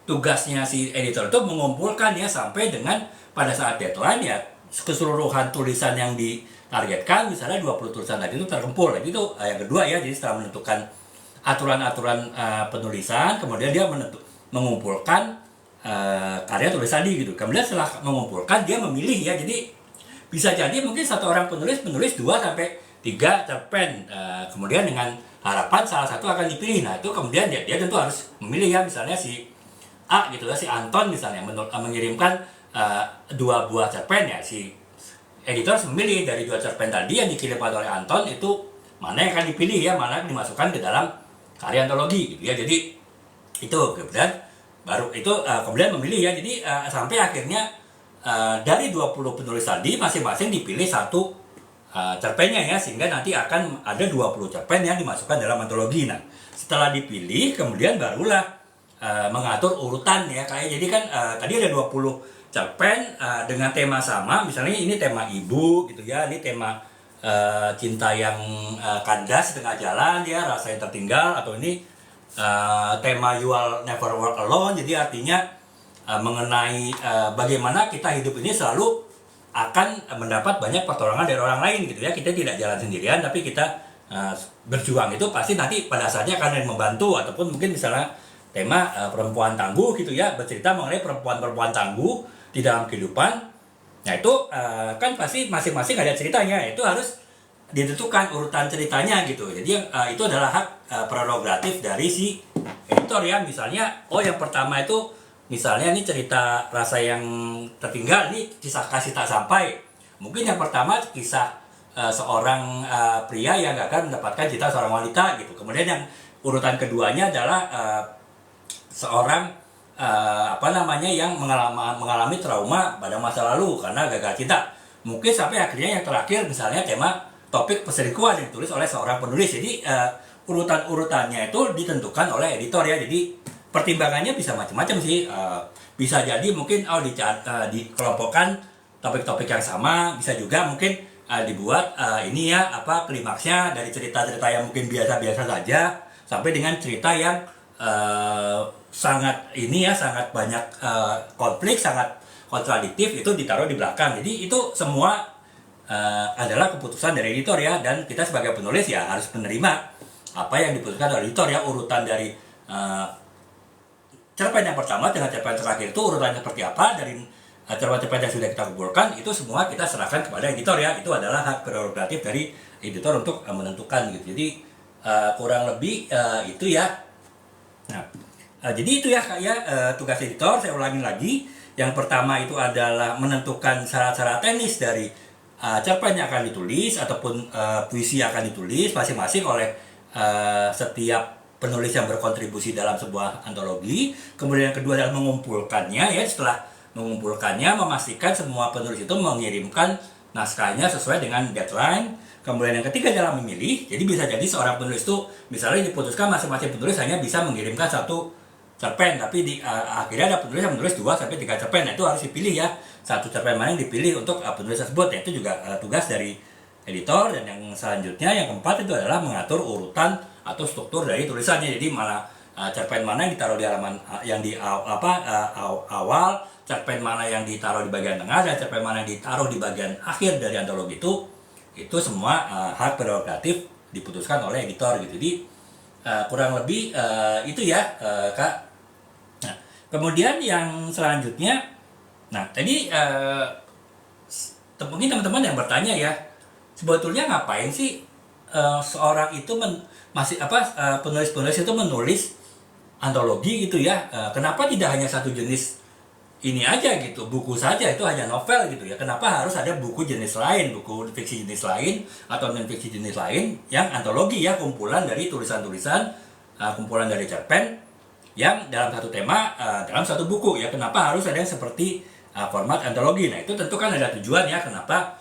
tugasnya si editor itu mengumpulkan ya sampai dengan pada saat deadline ya, keseluruhan tulisan yang ditargetkan misalnya 20 tulisan tadi itu terkumpul. Jadi itu yang kedua ya. Jadi setelah menentukan aturan-aturan penulisan, kemudian dia mengumpulkan karya tulis tadi gitu. Kemudian setelah mengumpulkan dia memilih ya. Jadi bisa jadi mungkin satu orang penulis menulis 2 sampai 3 cerpen. Kemudian dengan harapan salah satu akan dipilih. Nah, itu kemudian dia tentu harus memilih ya, misalnya si A gitu ya, si Anton misalnya mengirimkan 2 buah cerpen ya, si editor harus memilih dari 2 cerpen tadi yang dikirimkan oleh Anton itu mana yang akan dipilih ya, mana yang dimasukkan ke dalam karya antologi gitu ya. Jadi itu kemudian baru itu kemudian memilih ya. Jadi sampai akhirnya dari 20 penulis tadi masing-masing dipilih satu cerpennya ya, sehingga nanti akan ada 20 cerpen yang dimasukkan dalam antologi. Nah, setelah dipilih kemudian barulah mengatur urutan ya, kayak jadi kan tadi ada 20 cerpen dengan tema sama, misalnya ini tema ibu gitu ya, ini tema cinta yang kandas di tengah jalan ya, rasa yang tertinggal, atau ini tema You Will Never Walk Alone. Jadi artinya mengenai bagaimana kita hidup ini selalu akan mendapat banyak pertolongan dari orang lain gitu ya. Kita tidak jalan sendirian, tapi kita berjuang itu pasti nanti pada saatnya akan ada yang membantu. Ataupun mungkin misalnya tema perempuan tangguh gitu ya, bercerita mengenai perempuan-perempuan tangguh di dalam kehidupan. Nah itu kan pasti masing-masing ada ceritanya, itu harus ditentukan urutan ceritanya gitu. Jadi itu adalah hak prerogatif dari si editor ya. Misalnya yang pertama itu misalnya ini cerita rasa yang tertinggal, ini kisah kasih tak sampai. Mungkin yang pertama kisah seorang pria yang gagal mendapatkan cinta seorang wanita gitu. Kemudian yang urutan keduanya adalah seorang yang mengalami trauma pada masa lalu karena gagal cinta. Mungkin sampai akhirnya yang terakhir misalnya tema topik perselingkuhan yang ditulis oleh seorang penulis. Jadi urutan-urutannya itu ditentukan oleh editor ya. Jadi pertimbangannya bisa macam-macam sih. Bisa jadi mungkin dikelompokkan topik-topik yang sama. Bisa juga mungkin dibuat klimaksnya dari cerita-cerita yang mungkin biasa-biasa saja sampai dengan cerita yang sangat banyak konflik, sangat kontradiktif, itu ditaruh di belakang. Jadi itu semua adalah keputusan dari editor ya, dan kita sebagai penulis ya harus menerima apa yang diputuskan oleh editor ya. Urutan dari cerpen yang pertama dengan cerpen terakhir itu urutannya seperti apa, dari cerpen-cerpen yang sudah kita kumpulkan itu semua kita serahkan kepada editor ya. Itu adalah hak prerogatif dari editor untuk menentukan gitu. Jadi kurang lebih itu ya. Nah, jadi itu ya tugas editor. Saya ulangi lagi, yang pertama itu adalah menentukan syarat-syarat teknis dari cerpen yang akan ditulis ataupun puisi yang akan ditulis masing-masing oleh setiap penulis yang berkontribusi dalam sebuah antologi. Kemudian yang kedua adalah mengumpulkannya ya. Setelah mengumpulkannya, memastikan semua penulis itu mengirimkan naskahnya sesuai dengan deadline. Kemudian yang ketiga adalah memilih. Jadi bisa jadi seorang penulis itu misalnya diputuskan masing-masing penulis hanya bisa mengirimkan satu cerpen, tapi akhirnya ada penulis yang menulis 2 sampai 3 cerpen. Nah, itu harus dipilih ya, satu cerpen mana yang dipilih untuk penulis tersebut. Nah, itu juga tugas dari editor. Dan yang selanjutnya, yang keempat itu adalah mengatur urutan atau struktur dari tulisannya. Jadi mana cerpen mana yang ditaruh di halaman yang di awal, cerpen mana yang ditaruh di bagian tengah, dan cerpen mana yang ditaruh di bagian akhir dari antologi itu semua hak prerogatif diputuskan oleh editor gitu. Jadi kurang lebih itu ya Kak. Nah, kemudian yang selanjutnya, nah tadi mungkin teman-teman yang bertanya ya, sebetulnya ngapain sih seorang itu penulis-penulis itu menulis antologi gitu ya? Kenapa tidak hanya satu jenis ini aja gitu, buku saja, itu hanya novel gitu ya? Kenapa harus ada buku jenis lain, buku fiksi jenis lain atau non fiksi jenis lain yang antologi ya, kumpulan dari tulisan-tulisan, kumpulan dari cerpen yang dalam satu tema, dalam satu buku ya? Kenapa harus ada yang seperti format antologi? Nah, itu tentu kan ada tujuan ya, kenapa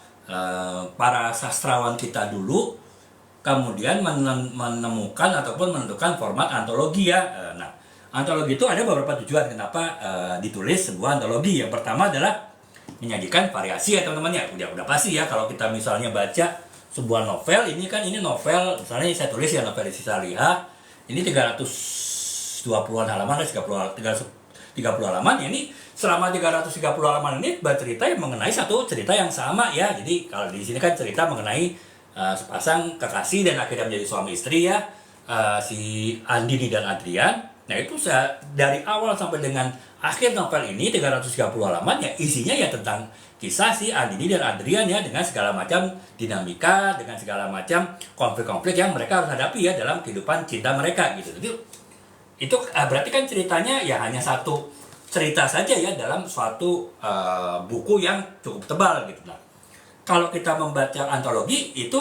para sastrawan kita dulu kemudian menemukan ataupun menentukan format antologi ya. Nah, antologi itu ada beberapa tujuan kenapa ditulis sebuah antologi. Yang pertama adalah menyajikan variasi ya teman-teman ya. Udah pasti ya, kalau kita misalnya baca sebuah novel, ini novel, misalnya saya tulis ya novel Siti Saliha, ini 320-an halaman, 330 halaman ya. Ini selama 330 halaman ini bercerita mengenai satu cerita yang sama ya. Jadi kalau di sini kan cerita mengenai sepasang kekasih dan akhirnya menjadi suami istri ya, si Andini dan Adrian. Nah itu dari awal sampai dengan akhir novel ini 330 halaman ya isinya ya tentang kisah si Andini dan Adrian ya, dengan segala macam dinamika, dengan segala macam konflik-konflik yang mereka harus hadapi ya dalam kehidupan cinta mereka gitu. Jadi itu berarti kan ceritanya ya hanya satu cerita saja ya dalam suatu buku yang cukup tebal gitu. Nah, kalau kita membaca antologi itu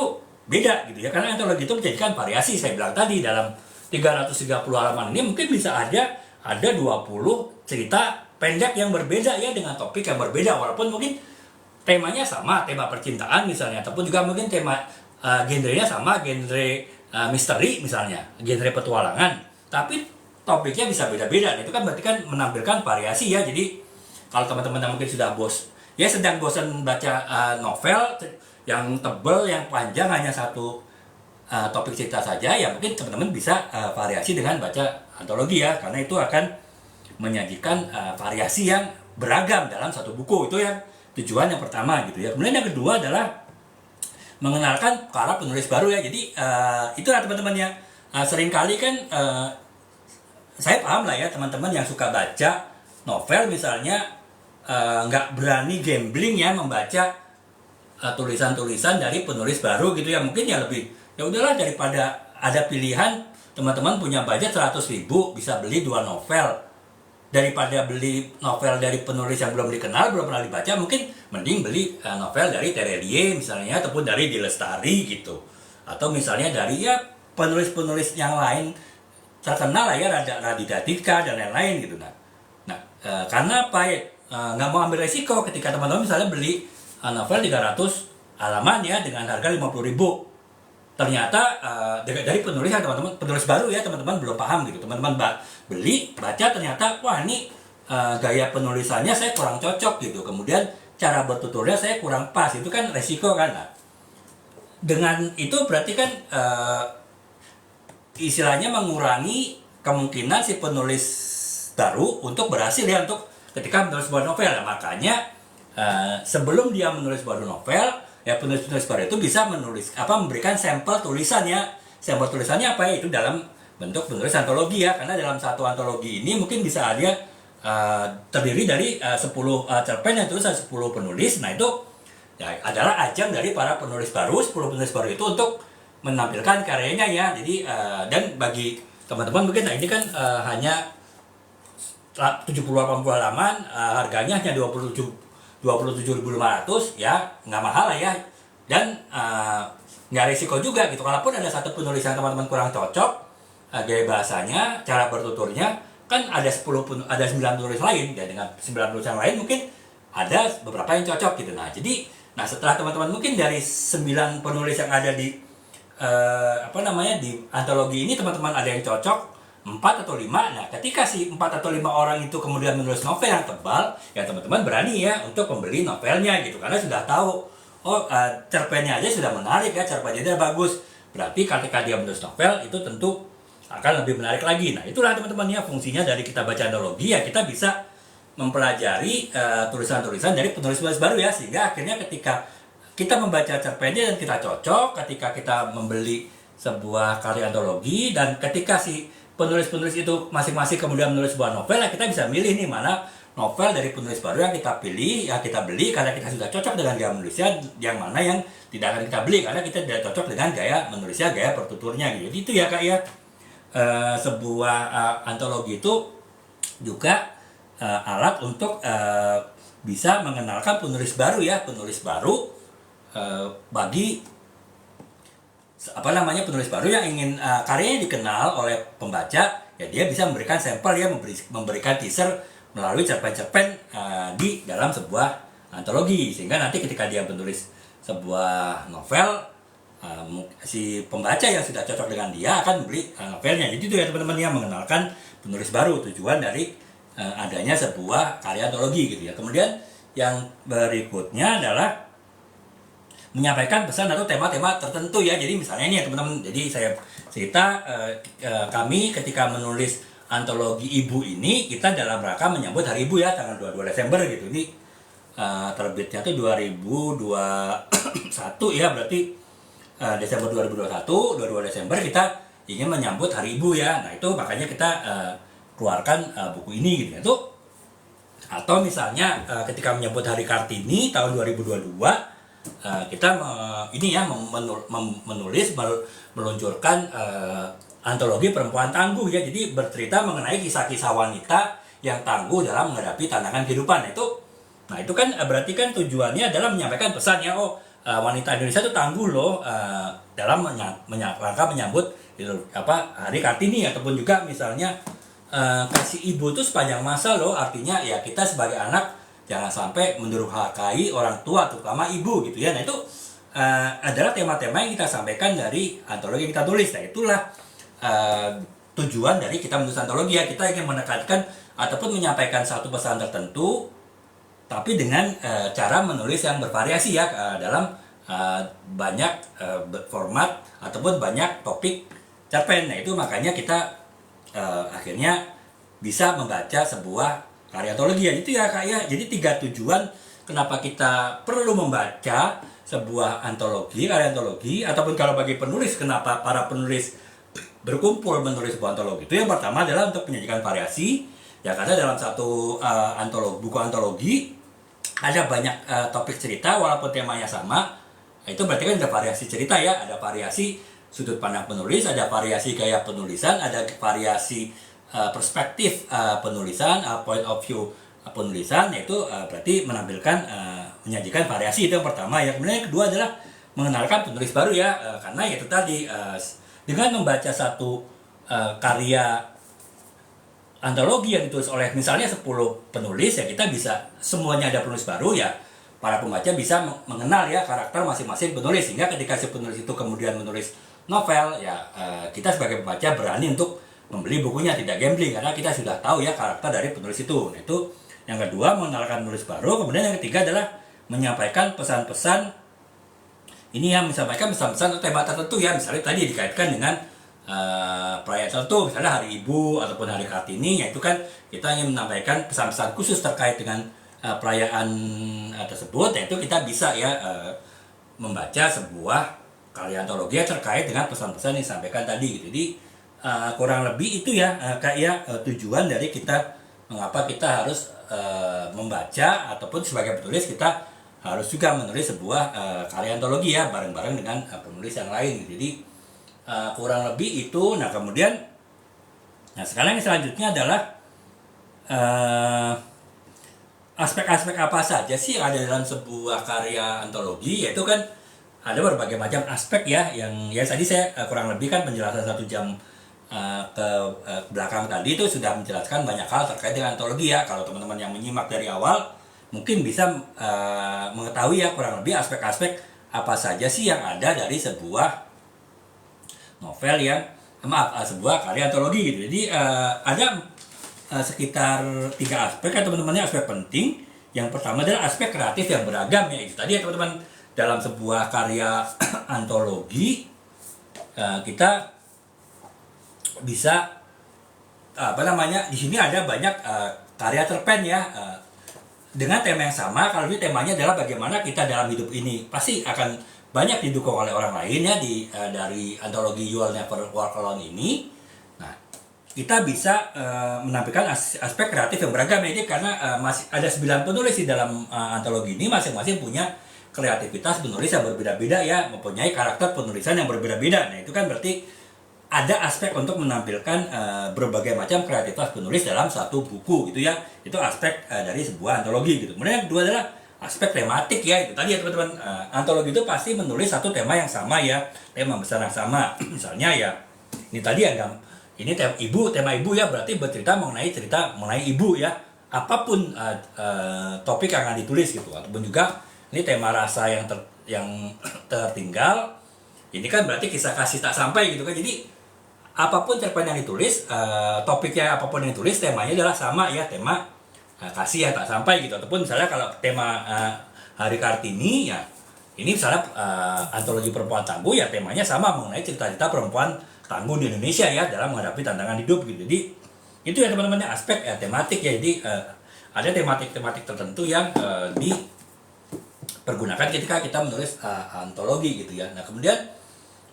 beda gitu ya, karena antologi itu menjadikan variasi. Saya bilang tadi dalam 330 halaman ini mungkin bisa ada 20 cerita pendek yang berbeda ya, dengan topik yang berbeda, walaupun mungkin temanya sama, tema percintaan misalnya, ataupun juga mungkin tema genrenya sama, genre misteri misalnya, genre petualangan, tapi topiknya bisa beda-beda. Itu kan berarti kan menampilkan variasi ya. Jadi kalau teman-teman mungkin sudah sedang bosan baca novel yang tebal, yang panjang, hanya satu topik cerita saja, ya mungkin teman-teman bisa variasi dengan baca antologi ya, karena itu akan menyajikan variasi yang beragam dalam satu buku. Itu yang tujuan yang pertama gitu ya. Kemudian yang kedua adalah mengenalkan para penulis baru ya. Jadi itulah teman-teman ya, seringkali kan saya paham lah ya teman-teman yang suka baca novel misalnya nggak berani gambling ya membaca tulisan-tulisan dari penulis baru gitu ya. Mungkin ya lebih, ya udahlah, daripada ada pilihan, teman-teman punya budget 100.000 bisa beli 2 novel, daripada beli novel dari penulis yang belum dikenal, belum pernah dibaca, mungkin mending beli novel dari Terelie misalnya, ataupun dari D. Lestari gitu, atau misalnya dari ya penulis-penulis yang lain terkenal lah ya, Raditya Dika dan lain-lain gitu. Nah, karena apa ya, nggak mau ambil resiko ketika teman-teman misalnya beli novel 300 halaman ya dengan harga 50.000. Ternyata dari penulis yang teman-teman, penulis baru ya, teman-teman belum paham gitu. Teman-teman beli, baca, ternyata wah ini gaya penulisannya saya kurang cocok gitu. Kemudian cara bertuturnya saya kurang pas. Itu kan resiko kan. Nah, dengan itu berarti kan istilahnya mengurangi kemungkinan si penulis baru untuk berhasil ya, untuk ketika menulis sebuah novel. Nah, makanya sebelum dia menulis baru novel ya, penulis-penulis baru itu bisa memberikan sampel tulisannya. Sampel tulisannya apa ya? Itu dalam bentuk penulis antologi ya, karena dalam satu antologi ini mungkin bisa ada terdiri dari 10 cerpen yang tulis 10 penulis. Nah, itu ya adalah ajang dari para penulis baru, 10 penulis baru itu untuk menampilkan karyanya ya. Jadi dan bagi teman-teman mungkin ini kan hanya 70-80 halaman, harganya hanya 27.500 ya, nggak mahal lah ya, dan nggak risiko juga gitu. Kalaupun ada satu penulis yang teman-teman kurang cocok, gaya bahasanya, cara bertuturnya, kan ada 9 penulis lain ya, dengan 9 penulis yang lain mungkin ada beberapa yang cocok gitu. Jadi setelah teman-teman mungkin dari 9 penulis yang ada di di antologi ini, teman-teman ada yang cocok 4 atau 5. Nah, ketika si 4 atau 5 orang itu kemudian menulis novel yang tebal, ya teman-teman berani ya untuk membeli novelnya gitu, karena sudah tahu cerpennya aja sudah menarik ya, cerpennya dia bagus. Berarti ketika dia menulis novel itu tentu akan lebih menarik lagi. Nah, itulah teman-teman ya fungsinya dari kita baca antologi ya, kita bisa mempelajari tulisan-tulisan dari penulis-penulis baru ya, sehingga akhirnya ketika kita membaca cerpennya dan kita cocok, ketika kita membeli sebuah karya antologi, dan ketika si penulis-penulis itu masing-masing kemudian menulis sebuah novel, ya kita bisa milih nih mana novel dari penulis baru yang kita pilih, ya kita beli karena kita sudah cocok dengan gaya menulisnya, yang mana yang tidak akan kita beli karena kita tidak cocok dengan gaya menulisnya, gaya pertuturnya gitu. Jadi itu ya Kak ya, sebuah antologi itu juga alat untuk bisa mengenalkan penulis baru ya, penulis baru bagi penulis baru yang ingin karyanya dikenal oleh pembaca, ya dia bisa memberikan sampel ya, memberikan teaser melalui cerpen-cerpen di dalam sebuah antologi, sehingga nanti ketika dia menulis sebuah novel, si pembaca yang sudah cocok dengan dia akan membeli novelnya. Jadi itu ya teman-teman yang mengenalkan penulis baru, tujuan dari adanya sebuah karya antologi gitu ya. Kemudian yang berikutnya adalah menyampaikan pesan atau tema-tema tertentu ya. Jadi misalnya ini ya teman-teman, jadi saya cerita kami ketika menulis antologi Ibu ini, kita dalam rangka menyambut Hari Ibu ya, tanggal 22 Desember gitu. Ini terbitnya tuh 2021 ya, berarti Desember 2021, 22 Desember kita ingin menyambut Hari Ibu ya. Nah itu makanya kita keluarkan buku ini gitu ya. Itu atau misalnya ketika menyebut Hari Kartini tahun 2022, kita menulis meluncurkan antologi perempuan tangguh ya. Jadi bercerita mengenai kisah-kisah wanita yang tangguh dalam menghadapi tantangan kehidupan. Nah itu kan berarti kan tujuannya adalah menyampaikan pesan ya, wanita Indonesia itu tangguh loh dalam rangka menyambut Hari Kartini, ataupun juga misalnya kasih ibu itu sepanjang masa loh. Artinya ya kita sebagai anak jangan sampai mendurhakai orang tua, terutama ibu gitu ya. Nah itu adalah tema-tema yang kita sampaikan dari antologi yang kita tulis. Nah itulah tujuan dari kita menulis antologi ya. Kita ingin menekankan ataupun menyampaikan satu pesan tertentu, tapi dengan cara menulis yang bervariasi ya, dalam banyak format ataupun banyak topik cerpen. Nah itu makanya kita akhirnya bisa membaca sebuah karya antologi ya. Itu ya Kak ya. Jadi 3 tujuan kenapa kita perlu membaca sebuah antologi, karya antologi, ataupun kalau bagi penulis kenapa para penulis berkumpul menulis sebuah antologi. Itu yang pertama adalah untuk menyajikan variasi ya, karena dalam satu buku antologi ada banyak topik cerita walaupun temanya sama. Itu berarti kan ada variasi cerita ya, ada variasi sudut pandang penulis, ada variasi gaya penulisan, ada variasi perspektif penulisan, point of view penulisan. Yaitu berarti menampilkan menyajikan variasi. Itu yang pertama ya. Kemudian yang kedua adalah mengenalkan penulis baru ya, karena itu tadi dengan membaca satu karya antologi yang ditulis oleh misalnya 10 penulis ya, kita bisa semuanya ada penulis baru ya, para pembaca bisa mengenal ya karakter masing-masing penulis, sehingga ketika si penulis itu kemudian menulis novel ya, kita sebagai pembaca berani untuk membeli bukunya, tidak gambling, karena kita sudah tahu ya karakter dari penulis itu. Nah, itu yang kedua, mengenalkan penulis baru. Kemudian yang ketiga adalah menyampaikan pesan-pesan. Ini yang menyampaikan pesan-pesan atau tema tertentu ya, misalnya tadi dikaitkan dengan perayaan tertentu, misalnya Hari Ibu ataupun Hari Kartini, yaitu kan kita ingin menyampaikan pesan-pesan khusus terkait dengan perayaan tersebut. Yaitu kita bisa ya membaca sebuah karya antologi terkait dengan pesan-pesan yang disampaikan tadi gitu. Jadi kurang lebih itu ya tujuan dari kita, mengapa kita harus membaca, ataupun sebagai penulis kita harus juga menulis sebuah karya antologi ya, bareng-bareng dengan penulis yang lain. Jadi kurang lebih itu. Nah kemudian, sekarang yang selanjutnya adalah aspek-aspek apa saja sih yang ada dalam sebuah karya antologi. Yaitu kan ada berbagai macam aspek ya, yang ya tadi saya kurang lebih kan penjelasan 1 jam ke belakang tadi itu sudah menjelaskan banyak hal terkait dengan antologi ya. Kalau teman-teman yang menyimak dari awal mungkin bisa mengetahui ya kurang lebih aspek-aspek apa saja sih yang ada dari sebuah novel yang sebuah karya antologi gitu. Jadi ada sekitar 3 aspek ya teman-teman, aspek penting. Yang pertama adalah aspek kreatif yang beragam ya. Itu tadi ya teman-teman, dalam sebuah karya antologi kita bisa di sini ada banyak karya cerpen ya dengan tema yang sama. Kalau ini temanya adalah bagaimana kita dalam hidup ini, pasti akan banyak didukung oleh orang lain ya dari antologi You Will Never Walk Alone ini. Nah, kita bisa menampilkan aspek kreatif yang beragam ya, karena masih ada 9 penulis di dalam antologi ini, masing-masing punya kreativitas penulis yang berbeda-beda ya, mempunyai karakter penulisan yang berbeda-beda. Nah itu kan berarti ada aspek untuk menampilkan berbagai macam kreativitas penulis dalam satu buku gitu ya. Itu aspek dari sebuah antologi gitu. Kemudian yang kedua adalah aspek tematik ya. Itu tadi ya teman-teman, antologi itu pasti menulis satu tema yang sama ya, tema besar yang sama. Misalnya ya, ini tadi ya, ini tema ibu ya, berarti bercerita mengenai ibu ya. Apapun topik yang akan ditulis gitu, ataupun juga ini tema rasa yang tertinggal. Ini kan berarti kisah kasih tak sampai gitu kan. Jadi apapun cerpen yang ditulis, topiknya apapun yang ditulis, temanya adalah sama ya, tema kasih yang tak sampai gitu. Ataupun misalnya kalau tema Hari Kartini ya, ini misalnya antologi perempuan tangguh ya, temanya sama mengenai cerita-cerita perempuan tangguh di Indonesia ya dalam menghadapi tantangan hidup gitu. Jadi itu ya teman-teman, aspek tematik ya. Jadi ada tematik tertentu yang dipergunakan ketika kita menulis antologi gitu ya. Nah kemudian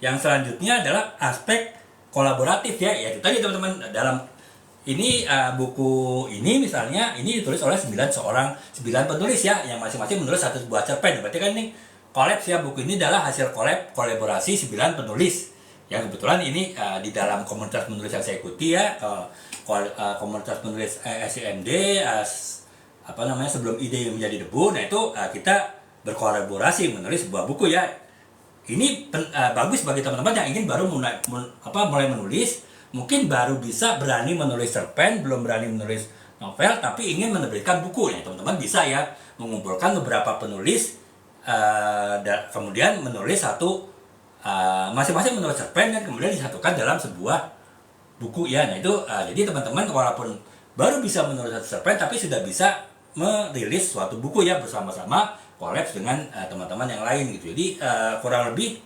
yang selanjutnya adalah aspek kolaboratif ya. Yaitu tadi teman-teman, dalam ini buku ini misalnya ini ditulis oleh 9 penulis ya, yang masing-masing menulis satu buah cerpen. Berarti kan ini kolaps ya, buku ini adalah hasil kolaborasi 9 penulis. Yang kebetulan ini di dalam komunitas penulis yang saya ikuti ya, komunitas penulis SIMD, sebelum ide menjadi debu. Nah itu kita berkolaborasi menulis sebuah buku ya. Ini bagus bagi teman-teman yang ingin baru mulai menulis, mungkin baru bisa berani menulis cerpen, belum berani menulis novel, tapi ingin menerbitkan buku. Nah, teman-teman bisa ya mengumpulkan beberapa penulis, kemudian menulis masing-masing menulis cerpen dan kemudian disatukan dalam sebuah buku ya. Nah itu jadi teman-teman walaupun baru bisa menulis satu cerpen, tapi sudah bisa merilis suatu buku ya bersama-sama, kolaps dengan teman-teman yang lain gitu. Jadi kurang lebih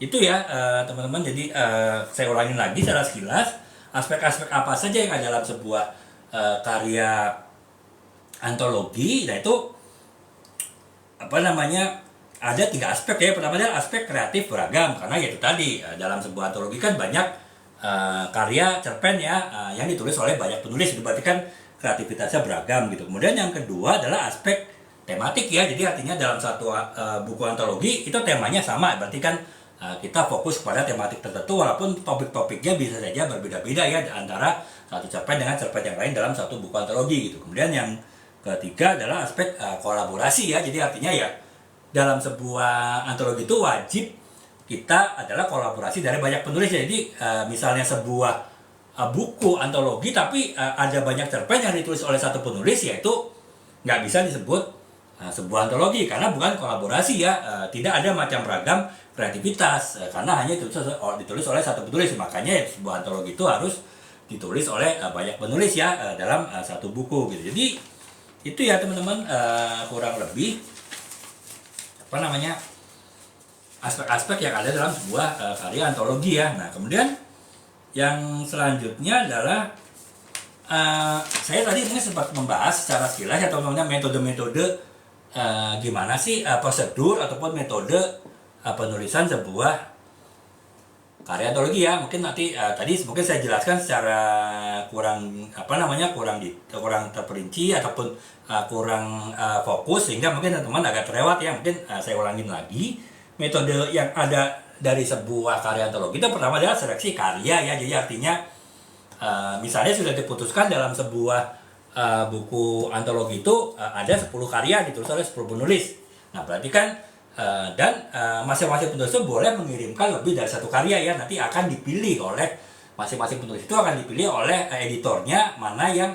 itu ya teman-teman. Jadi saya ulangin lagi secara sekilas aspek-aspek apa saja yang ada dalam sebuah karya antologi. Nah itu ada 3 aspek ya. Pertama adalah aspek kreatif beragam, karena yaitu tadi dalam sebuah antologi kan banyak karya cerpen ya yang ditulis oleh banyak penulis, itu berarti kan kreativitasnya beragam gitu. Kemudian yang kedua adalah aspek tematik ya, jadi artinya dalam satu buku antologi itu temanya sama, berarti kan kita fokus kepada tematik tertentu walaupun topik-topiknya bisa saja berbeda-beda ya antara satu cerpen dengan cerpen yang lain dalam satu buku antologi gitu. Kemudian yang ketiga adalah aspek kolaborasi ya, jadi artinya ya dalam sebuah antologi itu wajib kita adalah kolaborasi dari banyak penulis. Jadi misalnya sebuah buku antologi tapi ada banyak cerpen yang ditulis oleh satu penulis, yaitu nggak bisa disebut sebuah antologi karena bukan kolaborasi ya. Tidak ada macam ragam kreativitas karena hanya ditulis oleh satu penulis. Makanya ya, sebuah antologi itu harus ditulis oleh banyak penulis ya dalam satu buku gitu. Jadi itu ya teman-teman, kurang lebih aspek-aspek yang ada dalam sebuah karya antologi ya. Nah kemudian yang selanjutnya adalah saya tadi mungkin sempat membahas secara sekilas ya teman-teman, metode-metode gimana sih prosedur ataupun metode penulisan sebuah karya antologi ya. Mungkin nanti tadi mungkin saya jelaskan secara kurang kurang terperinci ataupun kurang fokus sehingga mungkin teman-teman agak terlewat ya. Mungkin saya ulangin lagi metode yang ada dari sebuah karya antologi. Itu pertama adalah seleksi karya ya, jadi artinya misalnya sudah diputuskan dalam sebuah buku antologi itu ada 10 karya ditulis oleh 10 penulis. Nah berarti kan masing-masing penulis itu boleh mengirimkan lebih dari satu karya ya. Nanti akan dipilih oleh masing-masing penulis, itu akan dipilih oleh editornya mana yang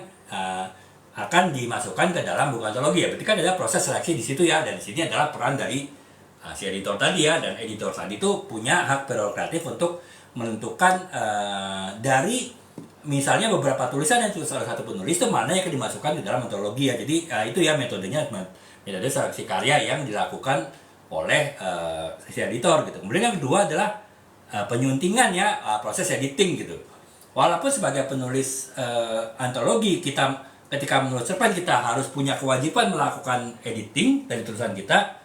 akan dimasukkan ke dalam buku antologi ya. Berarti kan ada proses seleksi di situ ya, dan di sini adalah peran dari si editor tadi ya. Dan editor tadi itu punya hak prerogatif untuk menentukan dari misalnya beberapa tulisan yang ditulis oleh satu penulis itu mana yang akan dimasukkan di dalam antologi ya. Jadi itu ya metodenya, metode seleksi karya yang dilakukan oleh si editor gitu. Kemudian yang kedua adalah penyuntingan ya, proses editing gitu. Walaupun sebagai penulis antologi kita ketika menulis cerpen kita harus punya kewajiban melakukan editing dari tulisan kita,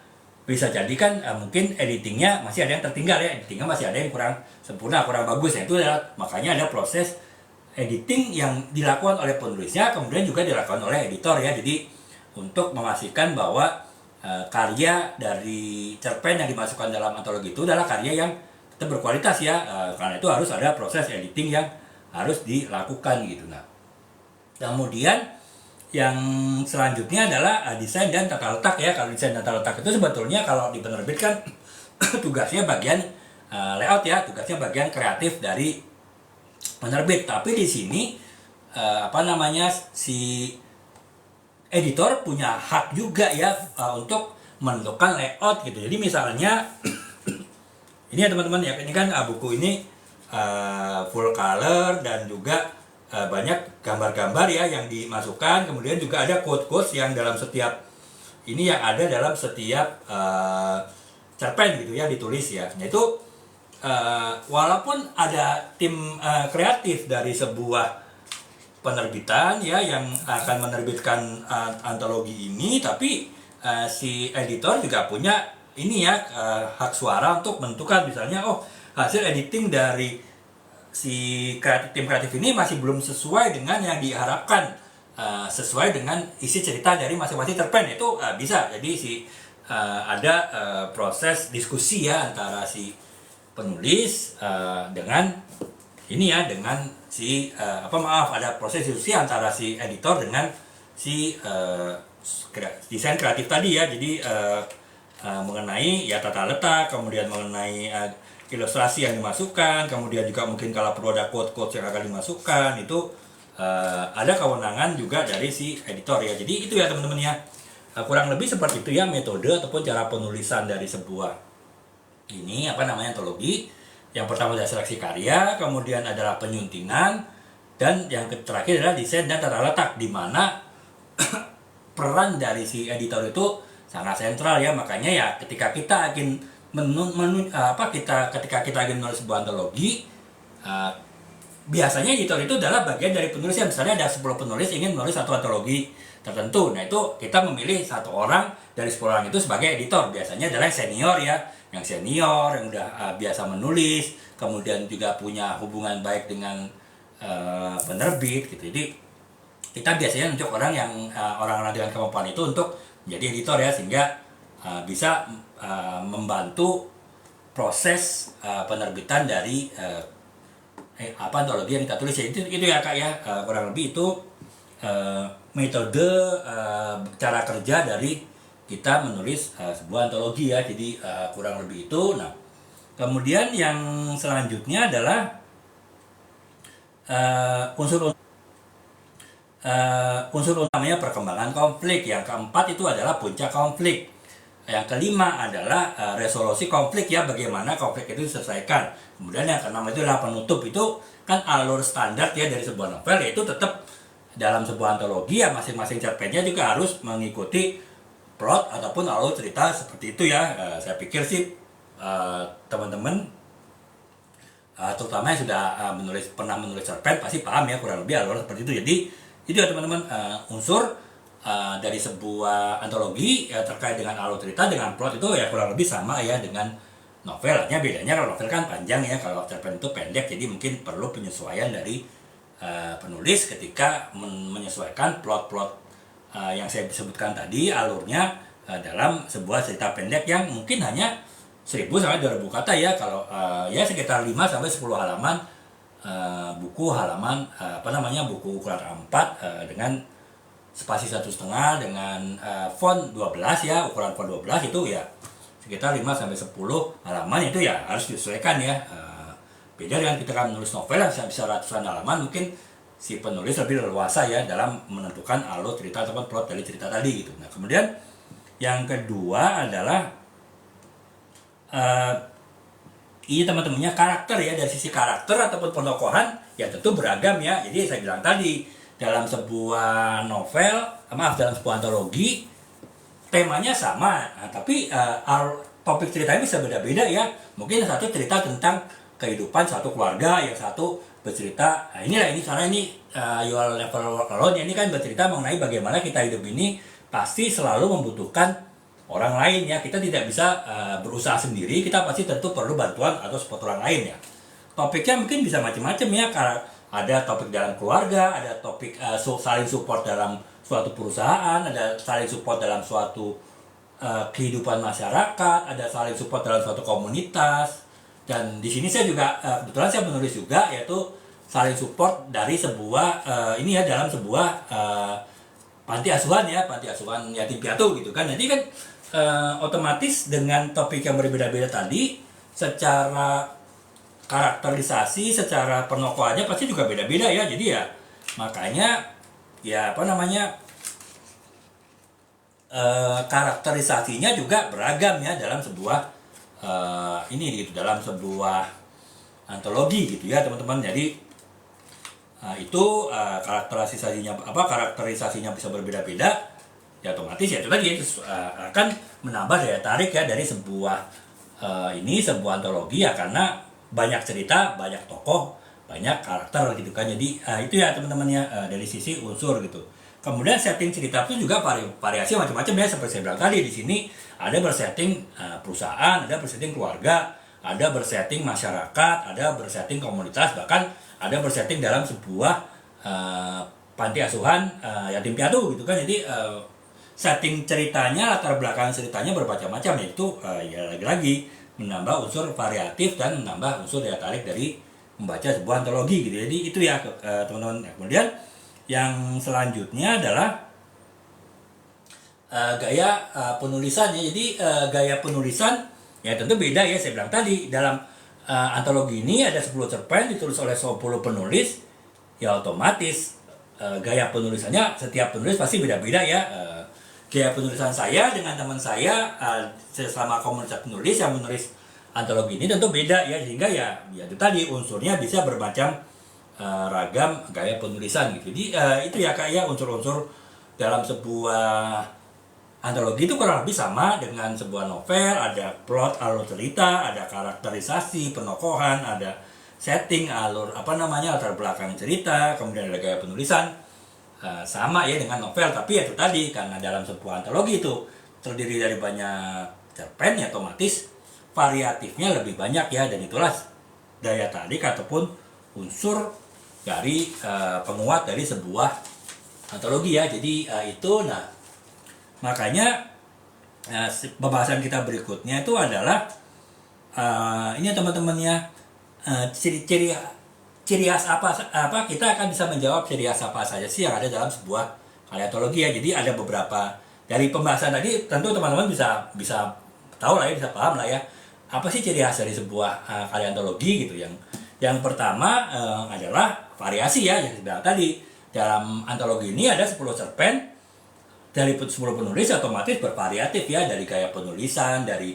bisa jadi kan mungkin editingnya masih ada yang tertinggal ya, editingnya masih ada yang kurang sempurna, kurang bagus ya. Itu adalah makanya ada proses editing yang dilakukan oleh penulisnya, kemudian juga dilakukan oleh editor ya. Jadi untuk memastikan bahwa karya dari cerpen yang dimasukkan dalam antologi itu adalah karya yang tetap berkualitas ya. Karena itu harus ada proses editing yang harus dilakukan gitu. Nah, kemudian yang selanjutnya adalah desain dan tata letak ya. Kalau desain dan tata letak itu sebetulnya kalau di penerbit kan tugasnya bagian layout ya, tugasnya bagian kreatif dari penerbit. Tapi di sini si editor punya hak juga ya untuk menentukan layout gitu. Jadi misalnya ini ya teman-teman ya, ini kan buku ini full color dan juga banyak gambar-gambar ya yang dimasukkan. Kemudian juga ada quote-quotes yang dalam setiap ini yang ada dalam setiap cerpen gitu ya ditulis ya. Nah itu walaupun ada tim kreatif dari sebuah penerbitan ya yang akan menerbitkan antologi ini, tapi si editor juga punya ini ya hak suara untuk menentukan misalnya hasil editing dari tim kreatif ini masih belum sesuai dengan yang diharapkan, sesuai dengan isi cerita dari masing-masing cerpen itu bisa. Jadi ada proses diskusi ya antara si penulis dengan ini ya, dengan ada proses diskusi antara si editor dengan si desain kreatif tadi ya. Jadi mengenai ya tata letak, kemudian mengenai ilustrasi yang dimasukkan, kemudian juga mungkin kalau perlu ada quote-quote yang akan dimasukkan, itu ada kewenangan juga dari si editor ya. Jadi itu ya teman-teman ya, kurang lebih seperti itu ya metode ataupun cara penulisan dari sebuah antologi. Yang pertama adalah seleksi karya, kemudian adalah penyuntingan, dan yang terakhir adalah desain dan tata letak, di mana peran dari si editor itu sangat sentral ya. Makanya ya ketika kita ingin ketika kita ingin menulis sebuah antologi, biasanya editor itu adalah bagian dari penulis. Misalnya ada 10 penulis ingin menulis satu antologi tertentu, nah itu kita memilih satu orang dari 10 orang itu sebagai editor. Biasanya adalah senior ya, yang senior, yang udah biasa menulis, kemudian juga punya hubungan baik dengan penerbit gitu. Jadi kita biasanya untuk orang-orang dengan kemampuan itu untuk menjadi editor ya, sehingga bisa membantu proses penerbitan dari antologi yang kita tulis ya. Itu ya Kak ya, kurang lebih itu metode cara kerja dari kita menulis sebuah antologi ya. Jadi kurang lebih itu. Nah, kemudian yang selanjutnya adalah unsur utamanya perkembangan konflik. Yang keempat itu adalah puncak konflik. Yang kelima adalah resolusi konflik ya, bagaimana konflik itu diselesaikan. Kemudian yang keenam itu adalah penutup. Itu kan alur standar ya dari sebuah novel, yaitu tetap dalam sebuah antologi ya, masing-masing cerpennya juga harus mengikuti plot ataupun alur cerita seperti itu ya. Saya pikir sih teman-teman terutama yang sudah pernah menulis cerpen pasti paham ya kurang lebih alur seperti itu. Jadi itu ya teman-teman, unsur dari sebuah antologi ya, terkait dengan alur cerita dengan plot itu ya kurang lebih sama ya dengan novel. Hanya bedanya kalau novel kan panjang ya, kalau cerpen itu pendek, jadi mungkin perlu penyesuaian dari penulis ketika menyesuaikan plot-plot yang saya sebutkan tadi, alurnya dalam sebuah cerita pendek yang mungkin hanya 1000 sampai 2000 kata ya. Kalau ya sekitar 5 sampai 10 halaman buku ukuran A4 dengan spasi 1,5 dengan font 12 ya, ukuran font 12 itu ya sekitar 5 sampai 10 halaman, itu ya harus disesuaikan ya. Beda dengan kita kan menulis novel yang bisa ratusan halaman, mungkin si penulis lebih leluasa ya dalam menentukan alur cerita ataupun plot dari cerita tadi gitu. Nah, kemudian yang kedua adalah ini teman-temannya karakter ya. Dari sisi karakter ataupun penokohan ya tentu beragam ya. Jadi saya bilang tadi, dalam sebuah novel, dalam sebuah antologi temanya sama, tapi topik ceritanya bisa beda-beda ya. Mungkin yang satu cerita tentang kehidupan suatu keluarga, yang satu bercerita You Will Never Walk Alone, ini kan bercerita mengenai bagaimana kita hidup ini pasti selalu membutuhkan orang lain ya. Kita tidak bisa berusaha sendiri, kita pasti tentu perlu bantuan atau support orang lain ya. Topiknya mungkin bisa macam-macam ya, karena ada topik dalam keluarga, ada topik saling support dalam suatu perusahaan, ada saling support dalam suatu kehidupan masyarakat, ada saling support dalam suatu komunitas. Dan di sini saya juga kebetulan saya menulis juga, yaitu saling support dari sebuah dalam sebuah panti asuhan yatim piatu gitu kan. Jadi kan otomatis dengan topik yang berbeda-beda tadi, secara karakterisasi, secara penokohannya pasti juga beda-beda ya. Jadi ya makanya ya karakterisasinya juga beragam ya dalam sebuah dalam sebuah antologi gitu ya teman-teman. Jadi itu karakterisasinya bisa berbeda-beda ya, otomatis ya itu tadi akan menambah daya tarik ya dari sebuah antologi ya, karena banyak cerita, banyak tokoh, banyak karakter gitu kan. Jadi itu ya teman-teman ya, dari sisi unsur gitu. Kemudian setting cerita pun juga variasi macam-macam ya, seperti saya bilang tadi. Di sini ada bersetting perusahaan, ada bersetting keluarga, ada bersetting masyarakat, ada bersetting komunitas, bahkan ada bersetting dalam sebuah panti asuhan yatim piatu gitu kan. Jadi setting ceritanya, latar belakang ceritanya bermacam-macam, yaitu ya lagi-lagi menambah unsur variatif dan menambah unsur daya tarik dari membaca sebuah antologi gitu. Jadi itu ya teman-teman. Kemudian yang selanjutnya adalah gaya penulisannya. Jadi gaya penulisan ya tentu beda ya, saya bilang tadi dalam antologi ini ada 10 cerpen ditulis oleh 10 penulis, ya otomatis gaya penulisannya setiap penulis pasti beda-beda ya. Gaya penulisan saya dengan teman saya selama komunitas penulis yang menulis antologi ini tentu beda ya, sehingga ya itu tadi unsurnya bisa bermacam ragam gaya penulisan gitu. Jadi itu ya kayak unsur-unsur dalam sebuah antologi itu kurang lebih sama dengan sebuah novel. Ada plot, alur cerita, ada karakterisasi, penokohan, ada setting, alur latar belakang cerita, kemudian ada gaya penulisan. Sama ya dengan novel, tapi ya itu tadi karena dalam sebuah antologi itu terdiri dari banyak cerpen, ya otomatis variatifnya lebih banyak ya, dan itulah daya tarik ataupun unsur dari penguat dari sebuah antologi ya. Jadi itu makanya pembahasan kita berikutnya itu adalah ini teman-teman ya, ciri khas apa kita akan bisa menjawab ciri khas apa saja sih yang ada dalam sebuah karya antologi ya. Jadi ada beberapa dari pembahasan tadi, tentu teman-teman bisa tahu lah ya, bisa paham lah ya apa sih ciri khas dari sebuah karya antologi gitu. Yang pertama adalah variasi ya, yang saya bilang tadi. Dalam antologi ini ada 10 cerpen dari 10 penulis, otomatis bervariatif ya, dari gaya penulisan, dari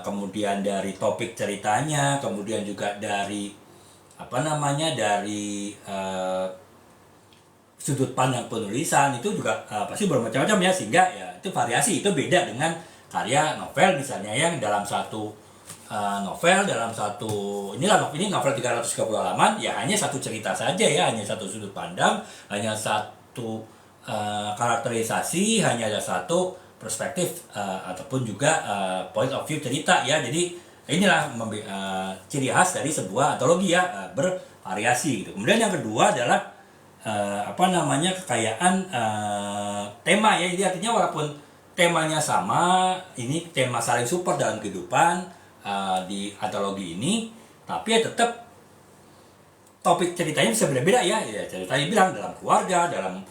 kemudian dari topik ceritanya, kemudian juga dari dari sudut pandang penulisan itu juga pasti bermacam-macam ya, sehingga ya itu variasi. Itu beda dengan karya novel misalnya, yang dalam satu novel, ini novel 330 halaman ya, hanya satu cerita saja ya, hanya satu sudut pandang, hanya satu karakterisasi, hanya ada satu perspektif ataupun juga point of view cerita ya. Jadi inilah ciri khas dari sebuah antologi ya, bervariasi gitu. Kemudian yang kedua adalah kekayaan tema ya. Jadi artinya walaupun temanya sama, ini tema saling support dalam kehidupan di antologi ini, tapi ya tetap topik ceritanya bisa beda-beda ya. Ya ceritanya bilang dalam keluarga, dalam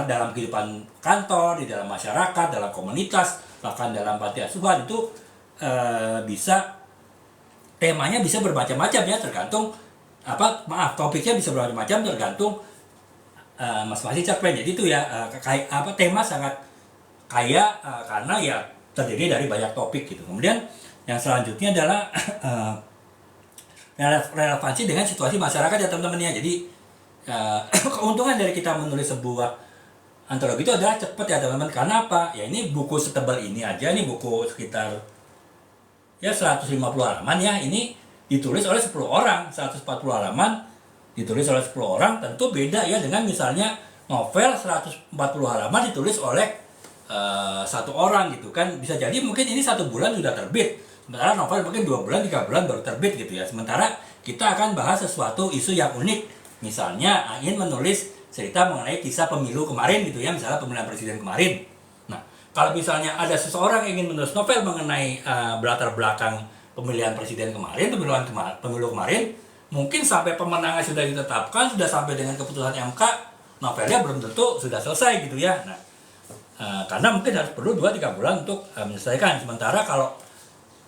dalam kehidupan kantor, di dalam masyarakat, dalam komunitas, bahkan dalam panti asuhan itu bisa temanya bisa bermacam-macam ya, tergantung topiknya bisa bermacam-macam tergantung masing-masing cerpen. Jadi itu ya tema sangat kaya karena ya terdiri dari banyak topik gitu. Kemudian yang selanjutnya adalah relevansi dengan situasi masyarakat ya teman-teman ya. Jadi keuntungan dari kita menulis sebuah antologi itu adalah cepat ya teman-teman. Karena apa? Ya ini buku setebal ini aja, ini buku sekitar ya 150 halaman ya, ini ditulis oleh 10 orang, 140 halaman ditulis oleh 10 orang. Tentu beda ya dengan misalnya novel 140 halaman ditulis oleh satu orang gitu kan. Bisa jadi mungkin ini 1 bulan sudah terbit, sementara novel mungkin 2 bulan 3 bulan baru terbit gitu ya. Sementara kita akan bahas sesuatu isu yang unik, misalnya ingin menulis cerita mengenai kisah pemilu kemarin gitu ya, misalnya pemilihan presiden kemarin. Nah kalau misalnya ada seseorang yang ingin menulis novel mengenai latar belakang pemilihan presiden kemarin, pemilu kemarin, mungkin sampai pemenangnya sudah ditetapkan, sudah sampai dengan keputusan MK, novelnya belum tentu sudah selesai gitu ya. Nah karena mungkin harus perlu 2-3 bulan untuk menyelesaikan. Sementara kalau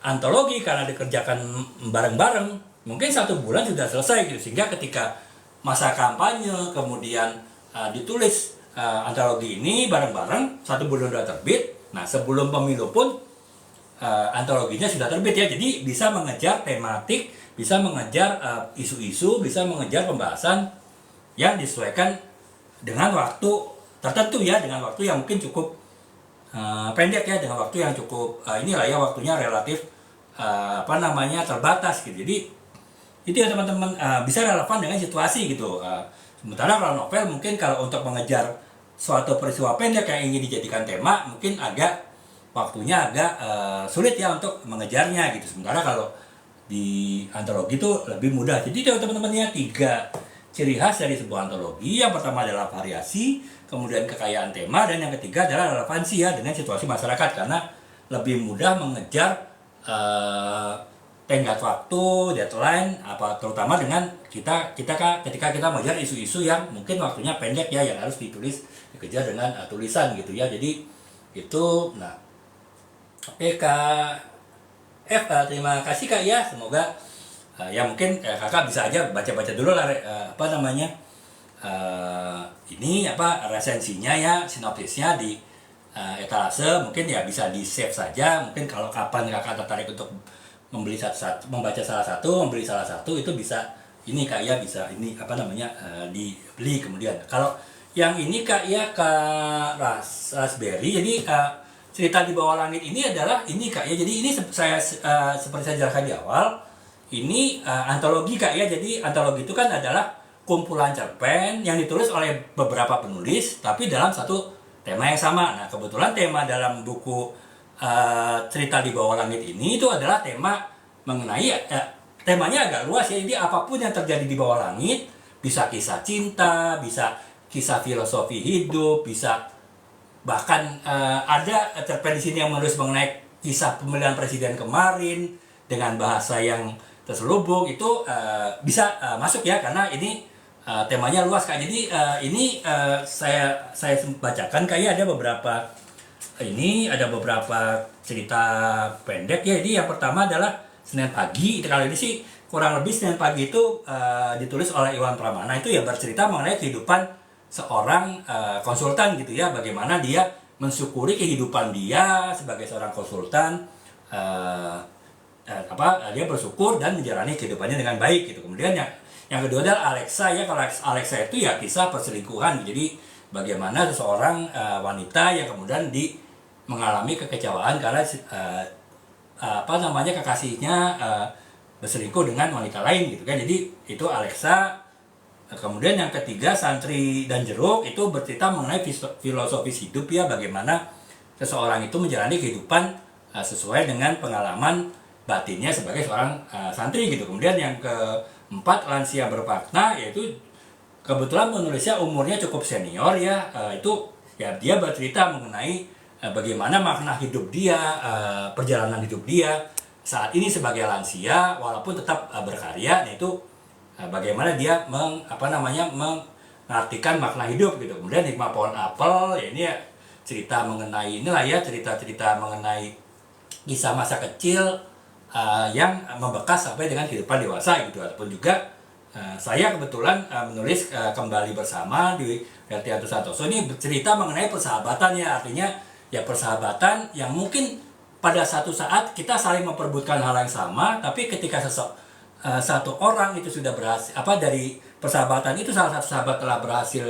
antologi karena dikerjakan bareng-bareng, mungkin 1 bulan sudah selesai gitu. Sehingga ketika masa kampanye kemudian ditulis antologi ini bareng-bareng, 1 bulan sudah terbit. Nah sebelum pemilu pun antologinya sudah terbit ya. Jadi bisa mengejar tematik, bisa mengejar isu-isu, bisa mengejar pembahasan yang disesuaikan dengan waktu tertentu ya, dengan waktu yang mungkin cukup pendek ya, dengan waktu yang cukup waktunya relatif terbatas gitu. Jadi itu ya teman-teman, bisa relevan dengan situasi gitu. Sementara kalau novel mungkin kalau untuk mengejar suatu peristiwa pendek yang ingin dijadikan tema, mungkin agak waktunya agak sulit ya untuk mengejarnya gitu. Sementara kalau di antologi itu lebih mudah. Jadi teman-teman ya, 3 ciri khas dari sebuah antologi. Yang pertama adalah variasi, kemudian kekayaan tema, dan yang ketiga adalah relevansi ya dengan situasi masyarakat, karena lebih mudah mengejar tenggat waktu, deadline, apa terutama dengan ketika kita mengejar isu-isu yang mungkin waktunya pendek ya, yang harus dikejar dengan tulisan gitu ya. Jadi itu, nah, oke Kak F, terima kasih Kak ya. Semoga ya mungkin Kakak bisa aja baca-baca dulu lah apa namanya, ini apa resensinya ya, sinopsisnya di etalase. Mungkin ya bisa di save saja. Mungkin kalau kapan Kakak tertarik untuk membaca salah satu, membeli salah satu, itu bisa ini Kak ya, bisa ini apa namanya, dibeli kemudian. Kalau yang ini Kak ya, Kak Raspberry, jadi cerita di bawah langit ini adalah ini Kak ya. Jadi ini saya seperti saya jelaskan di awal, ini antologi Kak ya. Jadi antologi itu kan adalah kumpulan cerpen yang ditulis oleh beberapa penulis tapi dalam satu tema yang sama. Nah, kebetulan tema dalam buku cerita di bawah langit ini itu adalah tema mengenai temanya agak luas ya. Jadi apapun yang terjadi di bawah langit, bisa kisah cinta, bisa kisah filosofi hidup, bisa bahkan ada cerpen di sini yang menulis mengenai kisah pemilihan presiden kemarin dengan bahasa yang terselubung. Itu bisa masuk ya, karena ini temanya luas Kak. Jadi ini saya bacakan kayak ada beberapa cerita pendek ya. Jadi yang pertama adalah Senin Pagi. Kalau ini sih kurang lebih Senin Pagi itu ditulis oleh Iwan Pramana. Itu ya bercerita mengenai kehidupan seorang konsultan gitu ya, bagaimana dia mensyukuri kehidupan dia sebagai seorang konsultan, dia bersyukur dan menjalani kehidupannya dengan baik gitu. Kemudian yang kedua adalah Alexa ya. Kalau Alexa itu ya kisah perselingkuhan. Jadi bagaimana seseorang wanita yang kemudian mengalami kekecewaan karena kekasihnya berselingkuh dengan wanita lain gitu kan. Jadi itu Alexa. Kemudian yang ketiga Santri dan Jeruk, itu bercerita mengenai filosofis hidup ya, bagaimana seseorang itu menjalani kehidupan sesuai dengan pengalaman batinnya sebagai seorang santri gitu. Kemudian yang keempat Lansia Bermakna, yaitu kebetulan penulisnya umurnya cukup senior ya. Itu ya dia bercerita mengenai bagaimana makna hidup dia, perjalanan hidup dia saat ini sebagai lansia walaupun tetap berkarya, yaitu bagaimana dia mengartikan makna hidup gitu. Kemudian Hikmah Pohon Apel ya, ini ya cerita mengenai inilah ya, cerita mengenai kisah masa kecil yang membekas sampai dengan kehidupan dewasa gitu. Ataupun juga saya kebetulan menulis Kembali Bersama di Retianto Santoso. Ini bercerita mengenai persahabatan ya, artinya ya persahabatan yang mungkin pada satu saat kita saling memperebutkan hal yang sama, tapi ketika satu orang itu sudah berhasil, dari persahabatan itu salah satu sahabat telah berhasil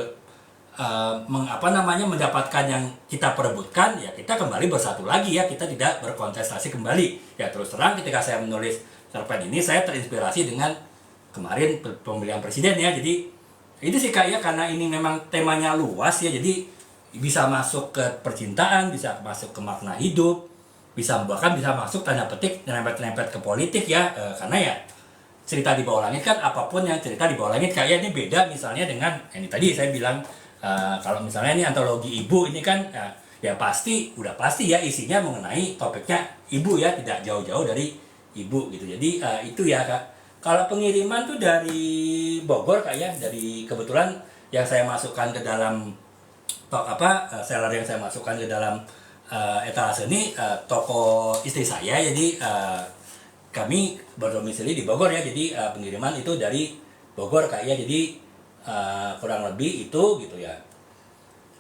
mendapatkan yang kita perebutkan, ya kita kembali bersatu lagi ya, kita tidak berkontestasi kembali ya. Terus terang ketika saya menulis cerpen ini, saya terinspirasi dengan kemarin pemilihan presiden ya. Jadi itu sih Kak ya, karena ini memang temanya luas ya, jadi bisa masuk ke percintaan, bisa masuk ke makna hidup, bahkan bisa masuk tanda petik nyerempet-nyerempet ke politik ya. Karena ya cerita di bawah langit kan, apapun yang cerita di bawah langit kayak ini beda misalnya dengan ini tadi saya bilang, kalau misalnya ini antologi ibu, ini kan ya udah pasti ya isinya mengenai topiknya ibu ya, tidak jauh-jauh dari ibu gitu. Jadi itu ya Kak. Kalau pengiriman tuh dari Bogor Kak ya, dari kebetulan yang saya masukkan ke dalam seller yang saya masukkan ke dalam etalase ini toko istri saya. Jadi kami berdomisili di Bogor ya, jadi pengiriman itu dari Bogor Kak ya. Jadi kurang lebih itu gitu ya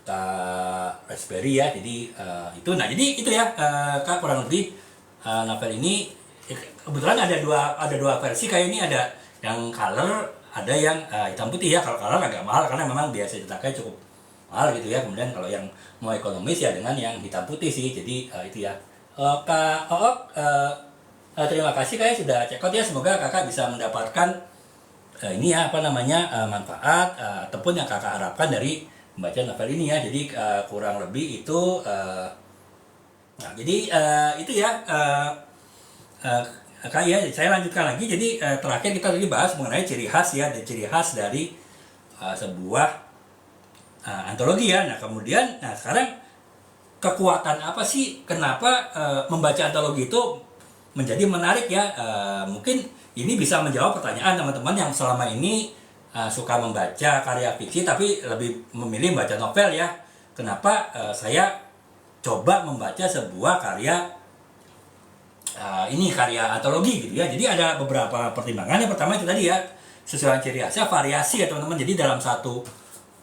Kak Raspberry ya. Jadi itu, nah jadi itu ya Kak, kurang lebih novel ini. Kebetulan ada dua versi kayak ini, ada yang color, ada yang hitam putih ya. Kalau color agak mahal karena memang biasa cetaknya cukup mahal gitu ya. Kemudian kalau yang mau ekonomis ya dengan yang hitam putih sih. Jadi itu ya. Kak Ook, terima kasih Kak sudah check out ya. Semoga Kakak bisa mendapatkan manfaat ataupun yang Kakak harapkan dari membaca novel ini ya. Jadi kurang lebih itu Nah, jadi itu ya, Kak ya, saya lanjutkan lagi. Jadi terakhir kita tadi bahas mengenai ciri khas ya, dan ciri khas dari sebuah antologi ya. Nah kemudian, nah sekarang kekuatan apa sih? Kenapa membaca antologi itu menjadi menarik ya? Mungkin ini bisa menjawab pertanyaan teman-teman yang selama ini suka membaca karya fiksi tapi lebih memilih baca novel ya. Kenapa saya coba membaca sebuah karya ini karya antologi gitu ya. Jadi ada beberapa pertimbangan. Yang pertama itu tadi ya, sesuai ciri khasnya variasi ya teman-teman. Jadi dalam satu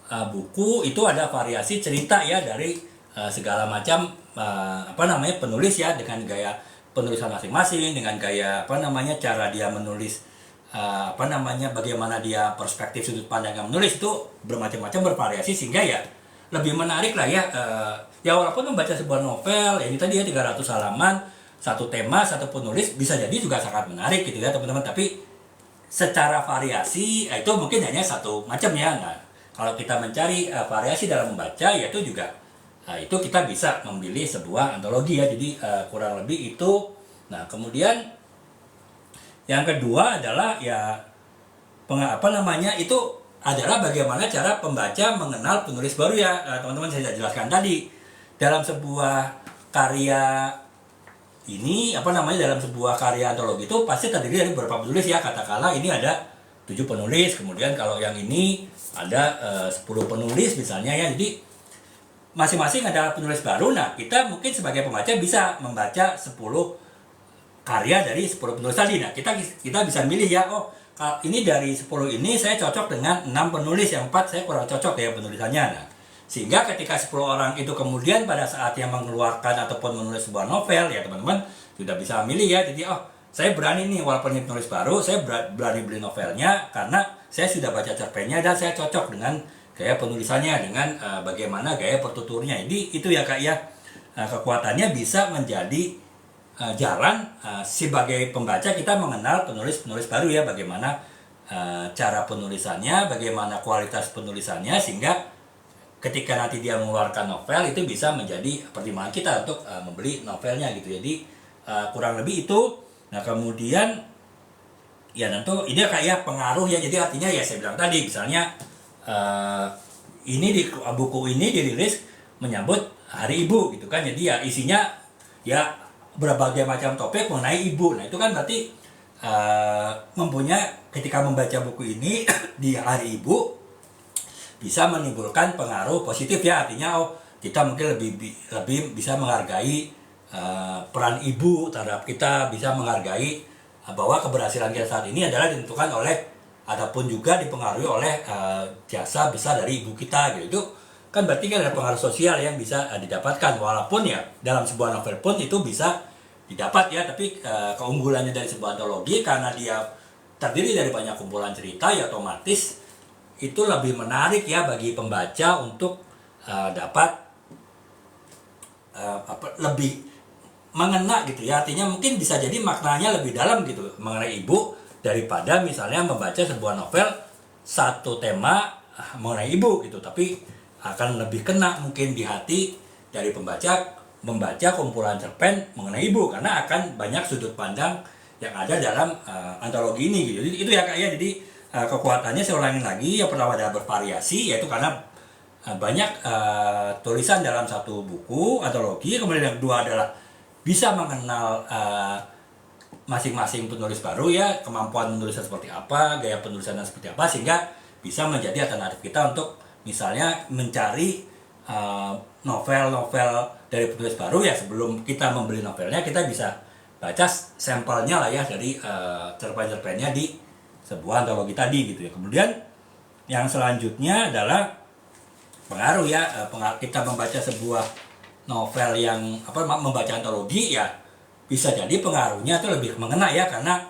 buku itu ada variasi cerita ya dari segala macam penulis ya, dengan gaya penulisan masing-masing, dengan gaya cara dia menulis, bagaimana dia perspektif sudut pandang yang menulis itu bermacam-macam, bervariasi, sehingga ya lebih menarik lah ya. Ya walaupun membaca sebuah novel ya ini tadi ya 300 halaman, satu tema, satu penulis, bisa jadi juga sangat menarik gitu ya teman-teman, tapi secara variasi itu mungkin hanya satu macam ya. Nah kalau kita mencari variasi dalam membaca, yaitu juga itu kita bisa memilih sebuah antologi ya. Jadi kurang lebih itu. Nah kemudian yang kedua adalah ya itu adalah bagaimana cara pembaca mengenal penulis baru ya. Teman-teman saya jelaskan tadi, dalam sebuah karya ini dalam sebuah karya antologi itu pasti terdiri dari beberapa penulis ya. Katakanlah ini ada 7 penulis, kemudian kalau yang ini ada 10 penulis misalnya ya. Jadi masing-masing ada penulis baru. Nah kita mungkin sebagai pembaca bisa membaca 10 karya dari 10 penulis tadi. Nah kita bisa milih ya, oh ini dari 10 ini saya cocok dengan 6 penulis, yang 4 saya kurang cocok ya penulisannya. Nah sehingga ketika 10 orang itu kemudian pada saat yang mengeluarkan ataupun menulis sebuah novel ya teman-teman sudah bisa milih ya. Jadi oh saya berani nih, walaupun ini penulis baru, saya berani beli novelnya karena saya sudah baca cerpennya dan saya cocok dengan gaya penulisannya, dengan bagaimana gaya pertuturnya. Jadi itu ya Kak ya, kekuatannya bisa menjadi jalan sebagai pembaca kita mengenal penulis-penulis baru ya, bagaimana cara penulisannya, bagaimana kualitas penulisannya, sehingga ketika nanti dia mengeluarkan novel itu bisa menjadi pertimbangan kita untuk membeli novelnya gitu. Jadi kurang lebih itu. Nah kemudian ya tentu ini kayak pengaruh ya. Jadi artinya ya saya bilang tadi, misalnya ini di buku ini dirilis menyambut Hari Ibu gitu kan. Jadi ya isinya ya berbagai macam topik mengenai ibu. Nah itu kan berarti mempunyai, ketika membaca buku ini di Hari Ibu bisa menimbulkan pengaruh positif ya. Artinya oh kita mungkin lebih bisa menghargai peran ibu terhadap kita, bisa menghargai bahwa keberhasilan kita saat ini adalah ditentukan oleh ataupun juga dipengaruhi oleh jasa besar dari ibu kita gitu. Itu kan berarti kan ada pengaruh sosial yang bisa didapatkan, walaupun ya dalam sebuah novel pun itu bisa didapat ya. Tapi keunggulannya dari sebuah antologi karena dia terdiri dari banyak kumpulan cerita ya, otomatis itu lebih menarik ya bagi pembaca untuk dapat lebih mengena gitu ya. Artinya mungkin bisa jadi maknanya lebih dalam gitu mengenai ibu daripada misalnya membaca sebuah novel satu tema mengenai ibu gitu, tapi akan lebih kena mungkin di hati dari pembaca membaca kumpulan cerpen mengenai ibu, karena akan banyak sudut pandang yang ada dalam antologi ini gitu. Jadi itu ya Kak ya. Jadi kekuatannya saya ulangin lagi, yang pertama adalah bervariasi, yaitu karena banyak tulisan dalam satu buku antologi. Kemudian yang kedua adalah bisa mengenal masing-masing penulis baru ya, kemampuan menulisnya seperti apa, gaya penulisannya seperti apa, sehingga bisa menjadi alternatif kita untuk misalnya mencari novel-novel dari penulis baru ya. Sebelum kita membeli novelnya, kita bisa baca sampelnya lah ya dari cerpen-cerpennya di sebuah antologi tadi gitu ya. Kemudian yang selanjutnya adalah pengaruh ya, kita membaca sebuah novel yang membaca antologi ya, bisa jadi pengaruhnya itu lebih mengena ya, karena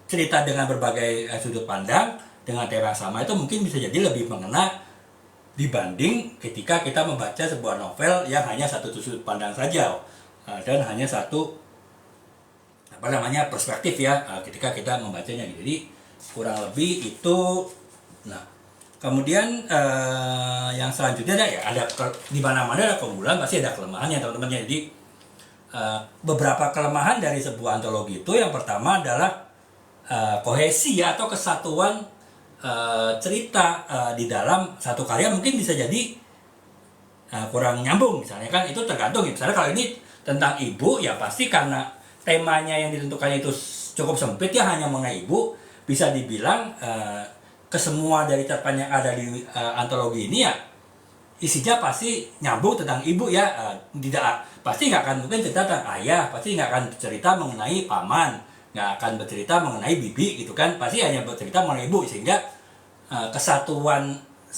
cerita dengan berbagai sudut pandang dengan tema yang sama itu mungkin bisa jadi lebih mengena dibanding ketika kita membaca sebuah novel yang hanya satu sudut pandang saja dan hanya satu perspektif ya ketika kita membacanya gitu. Jadi kurang lebih itu. Nah kemudian yang selanjutnya ada ya, ada di mana-mana ada keunggulan pasti ada kelemahannya teman-teman. Jadi beberapa kelemahan dari sebuah antologi itu, yang pertama adalah kohesi ya, atau kesatuan cerita di dalam satu karya mungkin bisa jadi kurang nyambung misalnya kan. Itu tergantung, misalnya kalau ini tentang ibu ya pasti karena temanya yang ditentukannya itu cukup sempit ya, hanya mengenai ibu, bisa dibilang kesemua dari cerpen yang ada di antologi ini ya isinya pasti nyambung tentang ibu ya. Tidak pasti nggak akan mungkin cerita tentang ayah, pasti nggak akan bercerita mengenai paman, nggak akan bercerita mengenai bibi gitu kan, pasti hanya bercerita mengenai ibu, sehingga kesatuan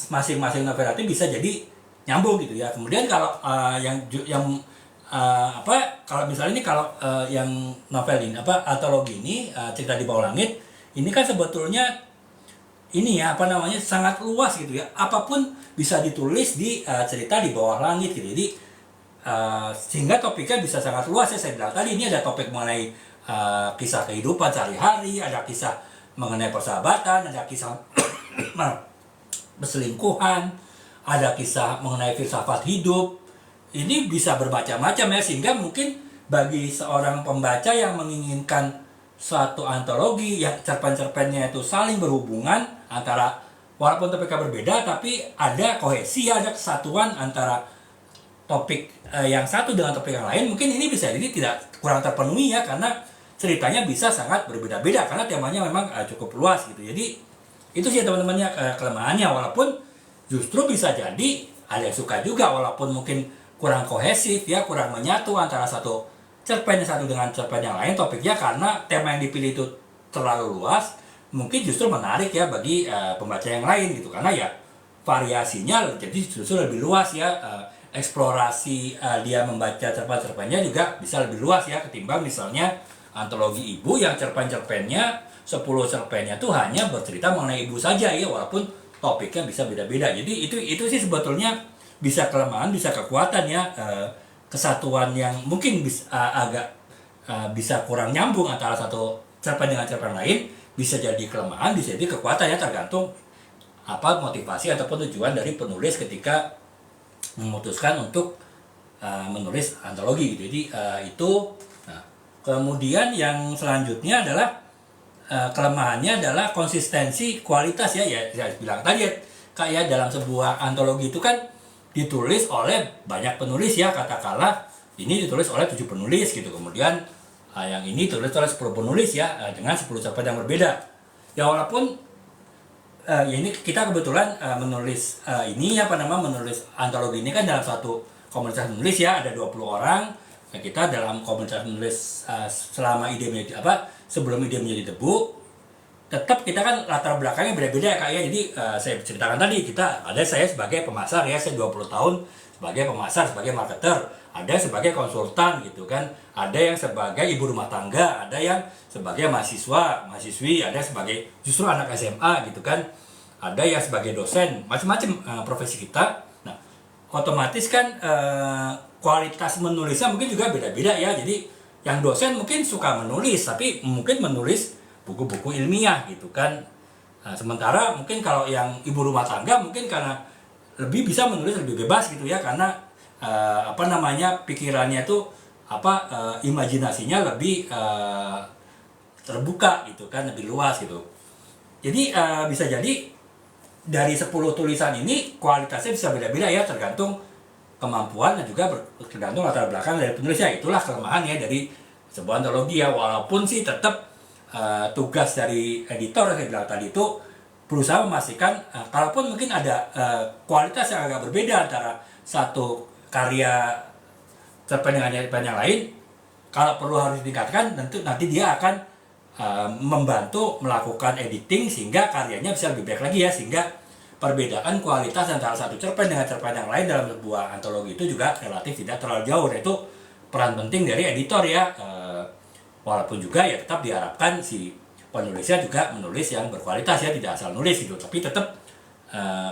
masing-masing novel itu bisa jadi nyambung gitu ya. Kemudian kalau kalau misalnya ini, kalau yang novel ini antologi ini, cerita di bawah langit ini kan sebetulnya ini ya sangat luas gitu ya, apapun bisa ditulis di cerita di bawah langit gitu. Jadi sehingga topiknya bisa sangat luas ya. Saya bilang tadi ini ada topik mengenai kisah kehidupan sehari-hari, ada kisah mengenai persahabatan, ada kisah perselingkuhan, ada kisah mengenai filsafat hidup. Ini bisa bermacam-macam ya, sehingga mungkin bagi seorang pembaca yang menginginkan suatu antologi yang cerpen-cerpennya itu saling berhubungan, antara walaupun topiknya berbeda tapi ada kohesi, ada kesatuan antara topik yang satu dengan topik yang lain, mungkin ini bisa jadi tidak kurang terpenuhi ya, karena ceritanya bisa sangat berbeda-beda karena temanya memang cukup luas gitu. Jadi itu sih teman-temannya kelemahannya, walaupun justru bisa jadi ada yang suka juga walaupun mungkin kurang kohesif ya, kurang menyatu antara satu cerpen yang satu dengan cerpen yang lain topiknya, karena tema yang dipilih itu terlalu luas. Mungkin justru menarik ya bagi pembaca yang lain gitu, karena ya variasinya jadi justru lebih luas ya. Eksplorasi dia membaca cerpen-cerpennya juga bisa lebih luas ya, ketimbang misalnya antologi ibu yang cerpen-cerpennya 10 cerpennya tuh hanya bercerita mengenai ibu saja ya, walaupun topiknya bisa beda-beda. Jadi itu sih sebetulnya bisa kelemahan bisa kekuatan ya, kesatuan yang mungkin agak bisa kurang nyambung antara satu cerpen dengan cerpen lain, bisa jadi kelemahan bisa jadi kekuatan ya, tergantung apa motivasi ataupun tujuan dari penulis ketika memutuskan untuk menulis antologi gitu. Jadi itu. Nah, kemudian yang selanjutnya adalah kelemahannya adalah konsistensi kualitas ya. Saya bilang tadi ya, kayak dalam sebuah antologi itu kan ditulis oleh banyak penulis ya, katakanlah ini ditulis oleh 7 penulis gitu, kemudian yang ini ditulis oleh 10 penulis ya, dengan 10 cerpen yang berbeda ya. Walaupun ya ini kita kebetulan menulis menulis antologi ini kan dalam satu komunitas menulis ya, ada 20 orang. Nah, kita dalam komunitas menulis selama sebelum ide menjadi debu, tetap kita kan latar belakangnya beda-beda ya Kak ya. Jadi saya ceritakan tadi, saya sebagai pemasar ya, saya 20 tahun sebagai pemasar, sebagai marketer, ada sebagai konsultan gitu kan, ada yang sebagai ibu rumah tangga, ada yang sebagai mahasiswi, ada sebagai justru anak SMA gitu kan, ada yang sebagai dosen, macam-macam profesi kita. Nah, otomatis kan kualitas menulisnya mungkin juga beda-beda ya. Jadi yang dosen mungkin suka menulis, tapi mungkin menulis buku-buku ilmiah gitu kan. Nah, sementara mungkin kalau yang ibu rumah tangga mungkin karena lebih bisa menulis lebih bebas gitu ya, karena pikirannya itu imajinasinya lebih terbuka gitu kan, lebih luas gitu. Jadi bisa jadi dari 10 tulisan ini kualitasnya bisa beda-beda ya, tergantung kemampuan dan juga tergantung latar belakang dari penulisnya. Itulah kelemahan ya dari sebuah antologi ya. Walaupun sih tetap tugas dari editor yang saya bilang tadi itu berusaha memastikan kalaupun mungkin ada kualitas yang agak berbeda antara satu karya cerpen dengan cerpen yang lain, kalau perlu harus ditingkatkan, tentu nanti dia akan membantu melakukan editing sehingga karyanya bisa lebih baik lagi ya, sehingga perbedaan kualitas antara satu cerpen dengan cerpen yang lain dalam sebuah antologi itu juga relatif tidak terlalu jauh. Nah, itu peran penting dari editor ya. Walaupun juga ya tetap diharapkan si penulisnya juga menulis yang berkualitas ya, tidak asal nulis gitu, tapi tetap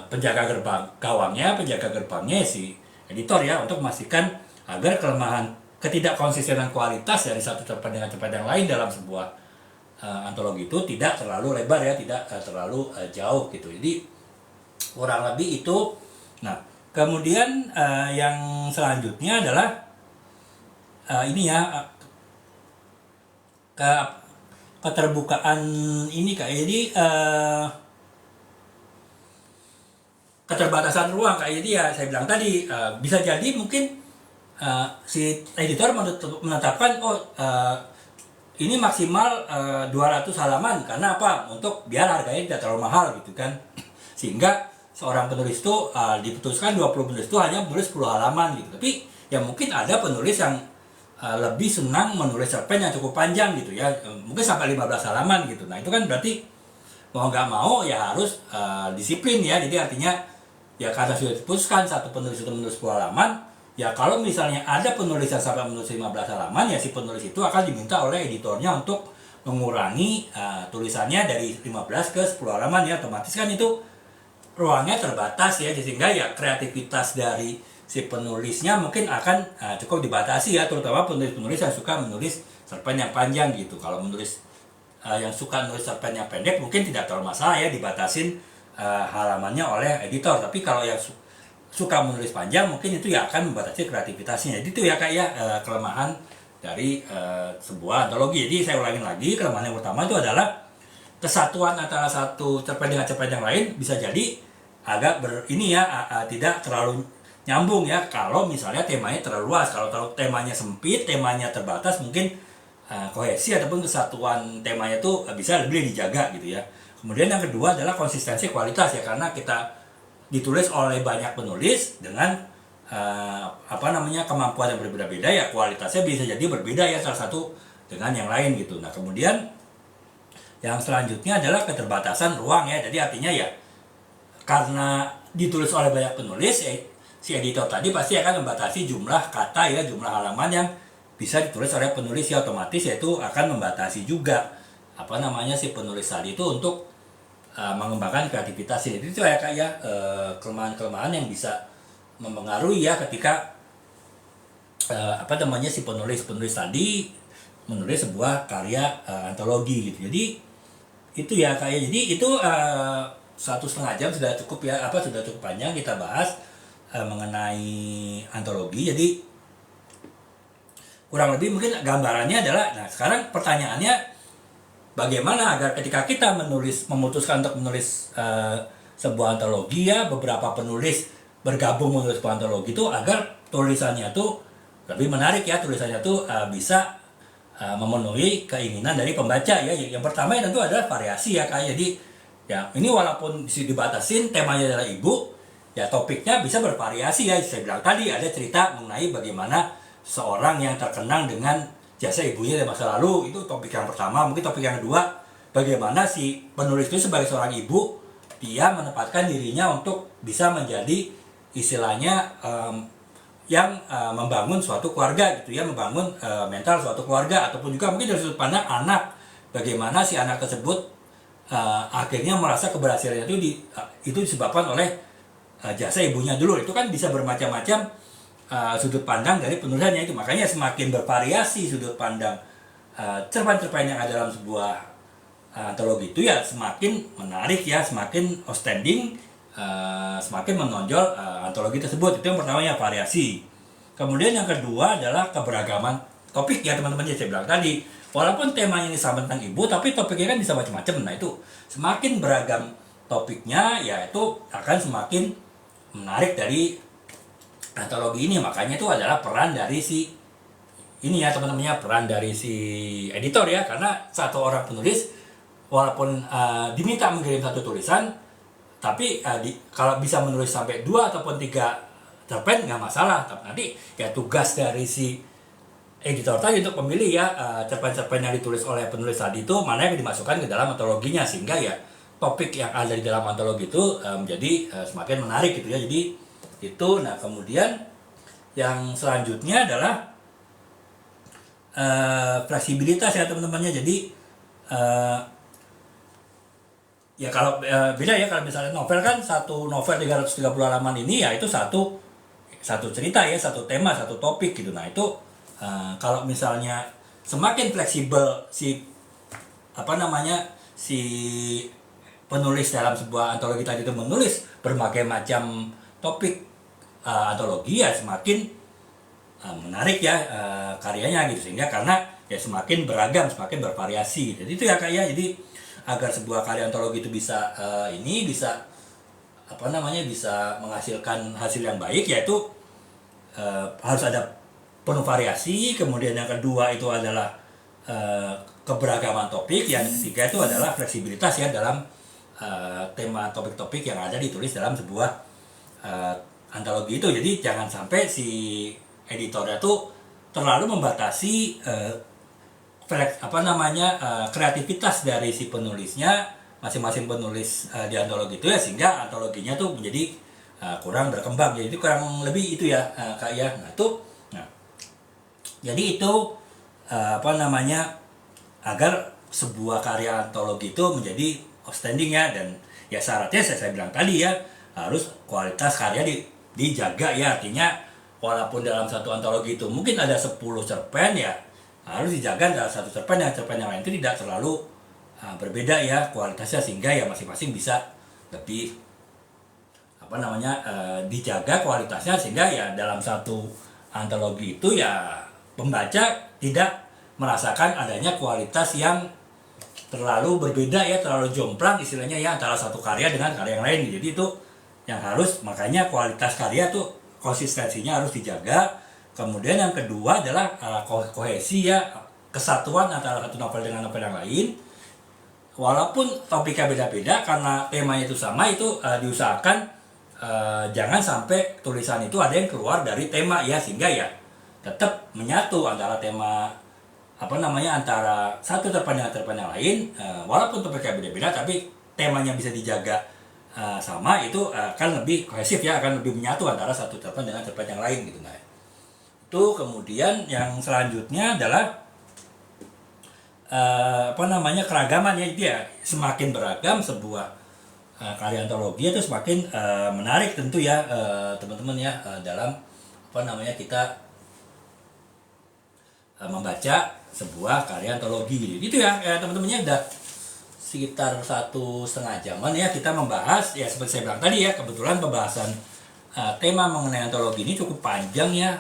penjaga gerbangnya si editor ya, untuk memastikan agar kelemahan ketidakkonsistenan kualitas dari satu cerpen dengan cerpen yang lain dalam sebuah antologi itu tidak terlalu lebar ya, tidak terlalu jauh gitu. Jadi kurang lebih itu. Nah, kemudian yang selanjutnya adalah ini ya ke keterbukaan ini Kak. Jadi keterbatasan ruang kayak jadi ya saya bilang tadi bisa jadi mungkin si editor menetapkan ini maksimal 200 halaman karena apa? Untuk biar harganya tidak terlalu mahal gitu kan. Sehingga seorang penulis itu diputuskan 20 penulis itu hanya menulis 10 halaman gitu. Tapi ya mungkin ada penulis yang lebih senang menulis cerpen yang cukup panjang gitu ya. Mungkin sampai 15 halaman gitu. Nah, itu kan berarti mau nggak mau ya harus disiplin ya. Jadi artinya ya karena sudah diputuskan satu penulis itu menulis 10 halaman, ya kalau misalnya ada penulis yang sampai menulis 15 halaman, ya si penulis itu akan diminta oleh editornya untuk mengurangi tulisannya dari 15 ke 10 halaman ya. Otomatis kan itu ruangnya terbatas ya, sehingga ya kreativitas dari si penulisnya mungkin akan cukup dibatasi ya, terutama penulis-penulis yang suka menulis cerpen yang panjang gitu. Kalau menulis yang suka menulis cerpen yang pendek mungkin tidak terlalu masalah ya dibatasin halamannya oleh editor. Tapi kalau yang suka menulis panjang mungkin itu ya akan membatasi kreativitasnya. Jadi itu ya kayak kelemahan dari sebuah antologi. Jadi saya ulangin lagi, kelemahan yang pertama itu adalah kesatuan antara satu cerpen dengan cerpen yang lain bisa jadi agak tidak terlalu nyambung ya kalau misalnya temanya terlalu luas. Kalau temanya sempit, temanya terbatas, mungkin kohesi ataupun kesatuan temanya itu bisa lebih dijaga gitu ya. Kemudian yang kedua adalah konsistensi kualitas ya, karena kita ditulis oleh banyak penulis dengan kemampuan yang berbeda-beda ya, kualitasnya bisa jadi berbeda ya salah satu dengan yang lain gitu. Nah, kemudian yang selanjutnya adalah keterbatasan ruang ya. Jadi artinya ya karena ditulis oleh banyak penulis si editor tadi pasti akan membatasi jumlah kata ya, jumlah halaman yang bisa ditulis oleh penulis ya, otomatis yaitu akan membatasi juga si penulis tadi itu untuk mengembangkan kreativitasnya. Jadi itu ya kayak kelemahan-kelemahan yang bisa mempengaruhi ya ketika si penulis tadi menulis sebuah karya antologi gitu. Jadi itu ya kayak jadi itu 1,5 jam sudah cukup ya, sudah cukup panjang kita bahas mengenai antologi. Jadi kurang lebih mungkin gambarannya adalah, nah sekarang pertanyaannya bagaimana agar ketika kita memutuskan untuk menulis sebuah antologi ya, beberapa penulis bergabung menulis sebuah antologi itu agar tulisannya itu lebih menarik ya, tulisannya itu bisa memenuhi keinginan dari pembaca ya. Yang pertama ya tentu adalah variasi ya kayak jadi ya ini walaupun dibatasin temanya adalah ibu ya, topiknya bisa bervariasi ya. Saya bilang tadi ada cerita mengenai bagaimana seorang yang terkenang dengan jasa ibunya dari masa lalu, itu topik yang pertama. Mungkin topik yang kedua, bagaimana si penulis itu sebagai seorang ibu dia menempatkan dirinya untuk bisa menjadi istilahnya yang membangun suatu keluarga gitu ya, membangun mental suatu keluarga, ataupun juga mungkin dari sudut pandang anak, bagaimana si anak tersebut akhirnya merasa keberhasilannya itu disebabkan oleh jasa ibunya dulu. Itu kan bisa bermacam-macam sudut pandang dari penulisannya itu. Makanya semakin bervariasi sudut pandang cerpen-cerpen yang ada dalam sebuah antologi itu ya semakin menarik ya, semakin outstanding, semakin menonjol antologi tersebut. Itu yang pertama ya, variasi. Kemudian yang kedua adalah keberagaman topik ya teman-teman. Ya saya bilang tadi, walaupun temanya ini sama tentang ibu, tapi topiknya kan bisa macam-macam. Nah itu semakin beragam topiknya ya itu akan semakin menarik dari antologi ini. Makanya itu adalah peran dari si peran dari si editor ya, karena satu orang penulis walaupun diminta mengirim satu tulisan, tapi kalau bisa menulis sampai 2 ataupun 3 cerpen nggak masalah. Tapi nanti ya tugas dari si editor tadi untuk memilih ya cerpen-cerpen yang ditulis oleh penulis tadi itu mana yang dimasukkan ke dalam antologinya, sehingga ya topik yang ada di dalam antologi itu menjadi semakin menarik gitu ya. Jadi itu. Nah kemudian yang selanjutnya adalah fleksibilitas ya teman-temannya. Jadi ya kalau beda ya, kalau misalnya novel kan satu novel 330 halaman ini ya itu satu cerita ya, satu tema, satu topik gitu. Nah itu kalau misalnya semakin fleksibel si penulis dalam sebuah antologi tadi itu menulis berbagai macam topik antologi ya, semakin menarik ya karyanya gitu, sehingga karena ya semakin beragam, semakin bervariasi. Jadi itu ya Kak ya. Jadi agar sebuah karya antologi itu bisa bisa bisa menghasilkan hasil yang baik, yaitu harus ada penuh variasi. Kemudian yang kedua itu adalah keberagaman topik. Yang ketiga itu adalah fleksibilitas ya dalam tema topik-topik yang ada ditulis dalam sebuah antologi itu. Jadi jangan sampai si editornya tuh terlalu membatasi kreativitas dari si penulisnya, masing-masing penulis di antologi itu ya, sehingga antologinya tuh menjadi kurang berkembang. Jadi kurang lebih itu ya Kak ya. Jadi itu agar sebuah karya antologi itu menjadi outstanding ya, dan ya syaratnya saya bilang tadi ya, harus kualitas karya dijaga ya. Artinya walaupun dalam satu antologi itu mungkin ada 10 cerpen ya, harus dijaga dalam satu cerpen yang lain itu tidak terlalu berbeda ya kualitasnya, sehingga ya masing-masing bisa lebih dijaga kualitasnya, sehingga ya dalam satu antologi itu ya pembaca tidak merasakan adanya kualitas yang terlalu berbeda ya, terlalu jomplang istilahnya ya, antara satu karya dengan karya yang lain. Jadi itu yang harus, makanya kualitas karya tuh konsistensinya harus dijaga. Kemudian yang kedua adalah kohesi ya, kesatuan antara satu novel dengan novel yang lain. Walaupun topiknya beda-beda, karena temanya itu sama, itu diusahakan jangan sampai tulisan itu ada yang keluar dari tema ya, sehingga ya tetap menyatu antara tema antara satu cerpen dengan cerpen yang lain. Walaupun topiknya beda-beda, tapi temanya bisa dijaga sama, itu akan lebih kohesif ya, akan lebih menyatu antara satu cerpen dengan cerpen yang lain gitu. Nah, itu kemudian yang selanjutnya adalah keragaman ya. Dia semakin beragam sebuah karya antologi itu semakin menarik tentu ya teman-teman ya, dalam kita membaca sebuah karya antologi gitu ya. Teman-temannya udah sekitar 1,5 jaman ya kita membahas ya, seperti saya bilang tadi ya, kebetulan pembahasan tema mengenai antologi ini cukup panjang ya,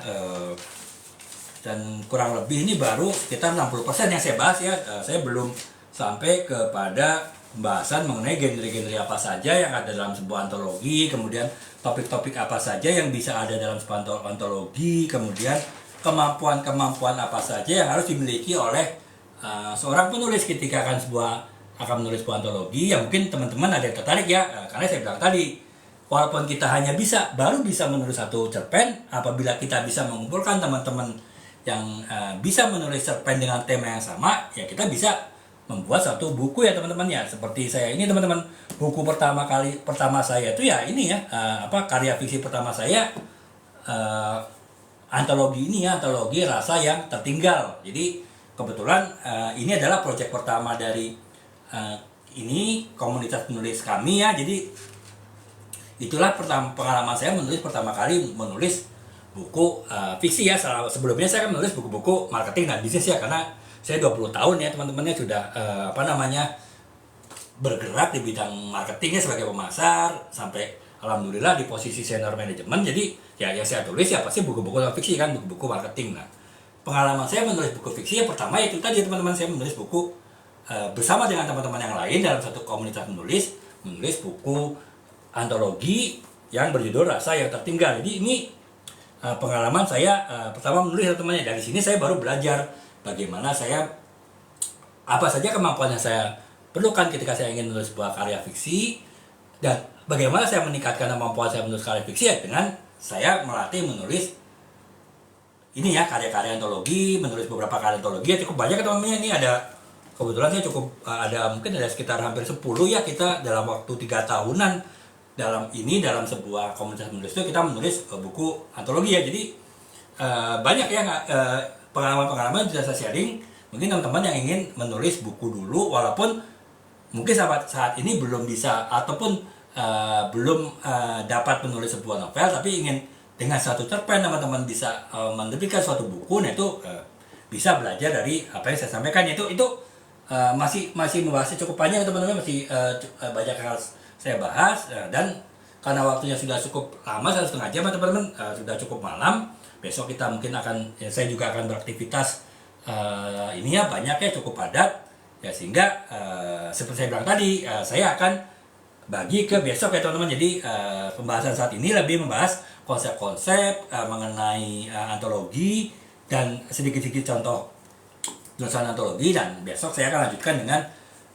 dan kurang lebih ini baru sekitar 60% yang saya bahas ya. Saya belum sampai kepada pembahasan mengenai genre-genre apa saja yang ada dalam sebuah antologi, kemudian topik-topik apa saja yang bisa ada dalam sebuah antologi, kemudian kemampuan-kemampuan apa saja yang harus dimiliki oleh seorang penulis ketika akan menulis sebuah antologi. Ya mungkin teman-teman ada yang tertarik ya, karena saya bilang tadi, walaupun kita hanya baru bisa menulis satu cerpen, apabila kita bisa mengumpulkan teman-teman yang bisa menulis cerpen dengan tema yang sama, ya kita bisa membuat satu buku ya teman-teman ya. Seperti saya ini teman-teman, buku pertama saya itu ya ini ya, karya fiksi pertama saya, antologi ini ya, antologi Rasa Yang Tertinggal. Jadi kebetulan ini adalah proyek pertama dari ini komunitas penulis kami ya. Jadi itulah pengalaman saya pertama kali menulis buku fiksi ya. Sebelumnya saya kan menulis buku-buku marketing dan bisnis ya, karena saya 20 tahun ya teman-temannya sudah bergerak di bidang marketingnya sebagai pemasar, sampai alhamdulillah di posisi senior manajemen. Jadi ya saya tulis ya pasti buku-buku fiksi kan, buku-buku marketing. Nah, pengalaman saya menulis buku fiksi yang pertama itu tadi teman-teman, saya menulis buku bersama dengan teman-teman yang lain dalam satu komunitas menulis buku antologi yang berjudul Rasa Yang Tertinggal. Jadi ini pengalaman saya pertama menulis teman-temannya. Dari sini saya baru belajar bagaimana apa saja kemampuan yang saya perlukan ketika saya ingin menulis sebuah karya fiksi, dan bagaimana saya meningkatkan kemampuan saya menulis karya fiksi ya dengan saya melatih menulis ini ya, karya-karya antologi, menulis beberapa karya antologi ya cukup banyak teman-teman. Ini ada, kebetulan saya cukup mungkin ada sekitar hampir 10 ya, kita dalam waktu 3 tahunan dalam sebuah komunitas menulis itu kita menulis buku antologi ya. Jadi banyak ya pengalaman-pengalaman yang bisa saya sharing. Mungkin teman-teman yang ingin menulis buku dulu, walaupun mungkin saat ini belum bisa ataupun belum dapat menulis sebuah novel, tapi ingin dengan satu cerpen teman-teman bisa menerbitkan suatu buku. Nah itu bisa belajar dari apa yang saya sampaikan. Itu masih membahasnya cukup panjang teman-teman, masih banyak hal saya bahas, dan karena waktunya sudah cukup lama, 1,5 jam teman-teman, sudah cukup malam. besok kita mungkin akan, ya saya juga akan beraktivitas ini ya banyak ya, cukup padat ya, sehingga seperti saya bilang tadi, saya akan bagi ke besok ya teman-teman. Jadi pembahasan saat ini lebih membahas konsep-konsep mengenai antologi dan sedikit-sedikit contoh penulisan antologi, dan besok saya akan lanjutkan dengan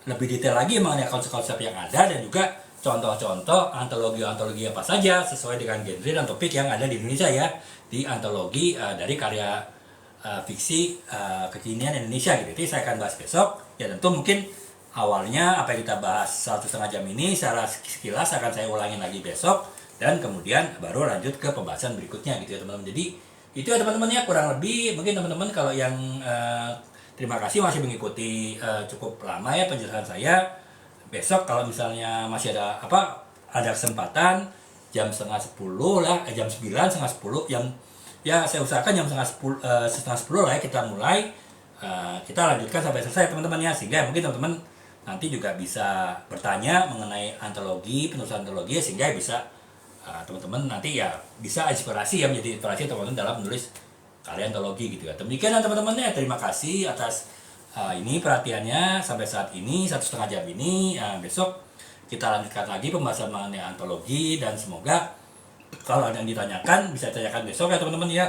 lebih detail lagi mengenai konsep-konsep yang ada dan juga contoh-contoh antologi-antologi apa saja sesuai dengan genre dan topik yang ada di Indonesia ya, di antologi dari karya fiksi kekinian Indonesia gitu. Jadi saya akan bahas besok ya, tentu mungkin awalnya apa yang kita bahas 1,5 jam ini secara sekilas akan saya ulangin lagi besok, dan kemudian baru lanjut ke pembahasan berikutnya gitu ya teman-teman. Jadi itu ya teman-teman ya, kurang lebih mungkin teman-teman kalau yang terima kasih masih mengikuti cukup lama ya penjelasan saya. Besok kalau misalnya masih ada kesempatan jam 9:30 lah, jam 9, 9:30, ya saya usahakan jam 9:30 lah ya kita mulai, kita lanjutkan sampai selesai teman-teman ya, sehingga mungkin teman-teman nanti juga bisa bertanya mengenai antologi, penulisan antologi, sehingga bisa teman-teman nanti ya bisa inspirasi ya, menjadi inspirasi teman-teman dalam menulis karya antologi gitu ya. Demikian teman-teman ya, terima kasih atas ini perhatiannya sampai saat ini 1,5 jam ini. Besok kita lanjutkan lagi pembahasan mengenai antologi, dan semoga kalau ada yang ditanyakan bisa tanyakan besok ya teman-teman ya,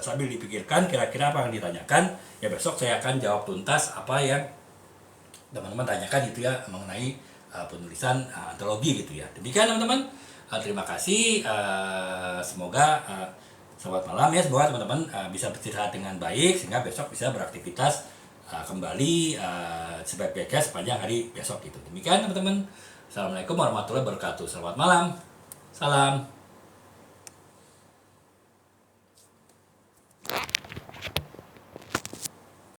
sambil dipikirkan kira-kira apa yang ditanyakan ya, besok saya akan jawab tuntas apa yang teman-teman tanyakan gitu ya mengenai penulisan antologi gitu ya. Demikian teman-teman, terima kasih, semoga selamat malam ya, semoga teman-teman bisa beristirahat dengan baik sehingga besok bisa beraktivitas kembali sebaik-baiknya sepanjang hari besok gitu. Demikian teman-teman, assalamualaikum warahmatullahi wabarakatuh, selamat malam, salam.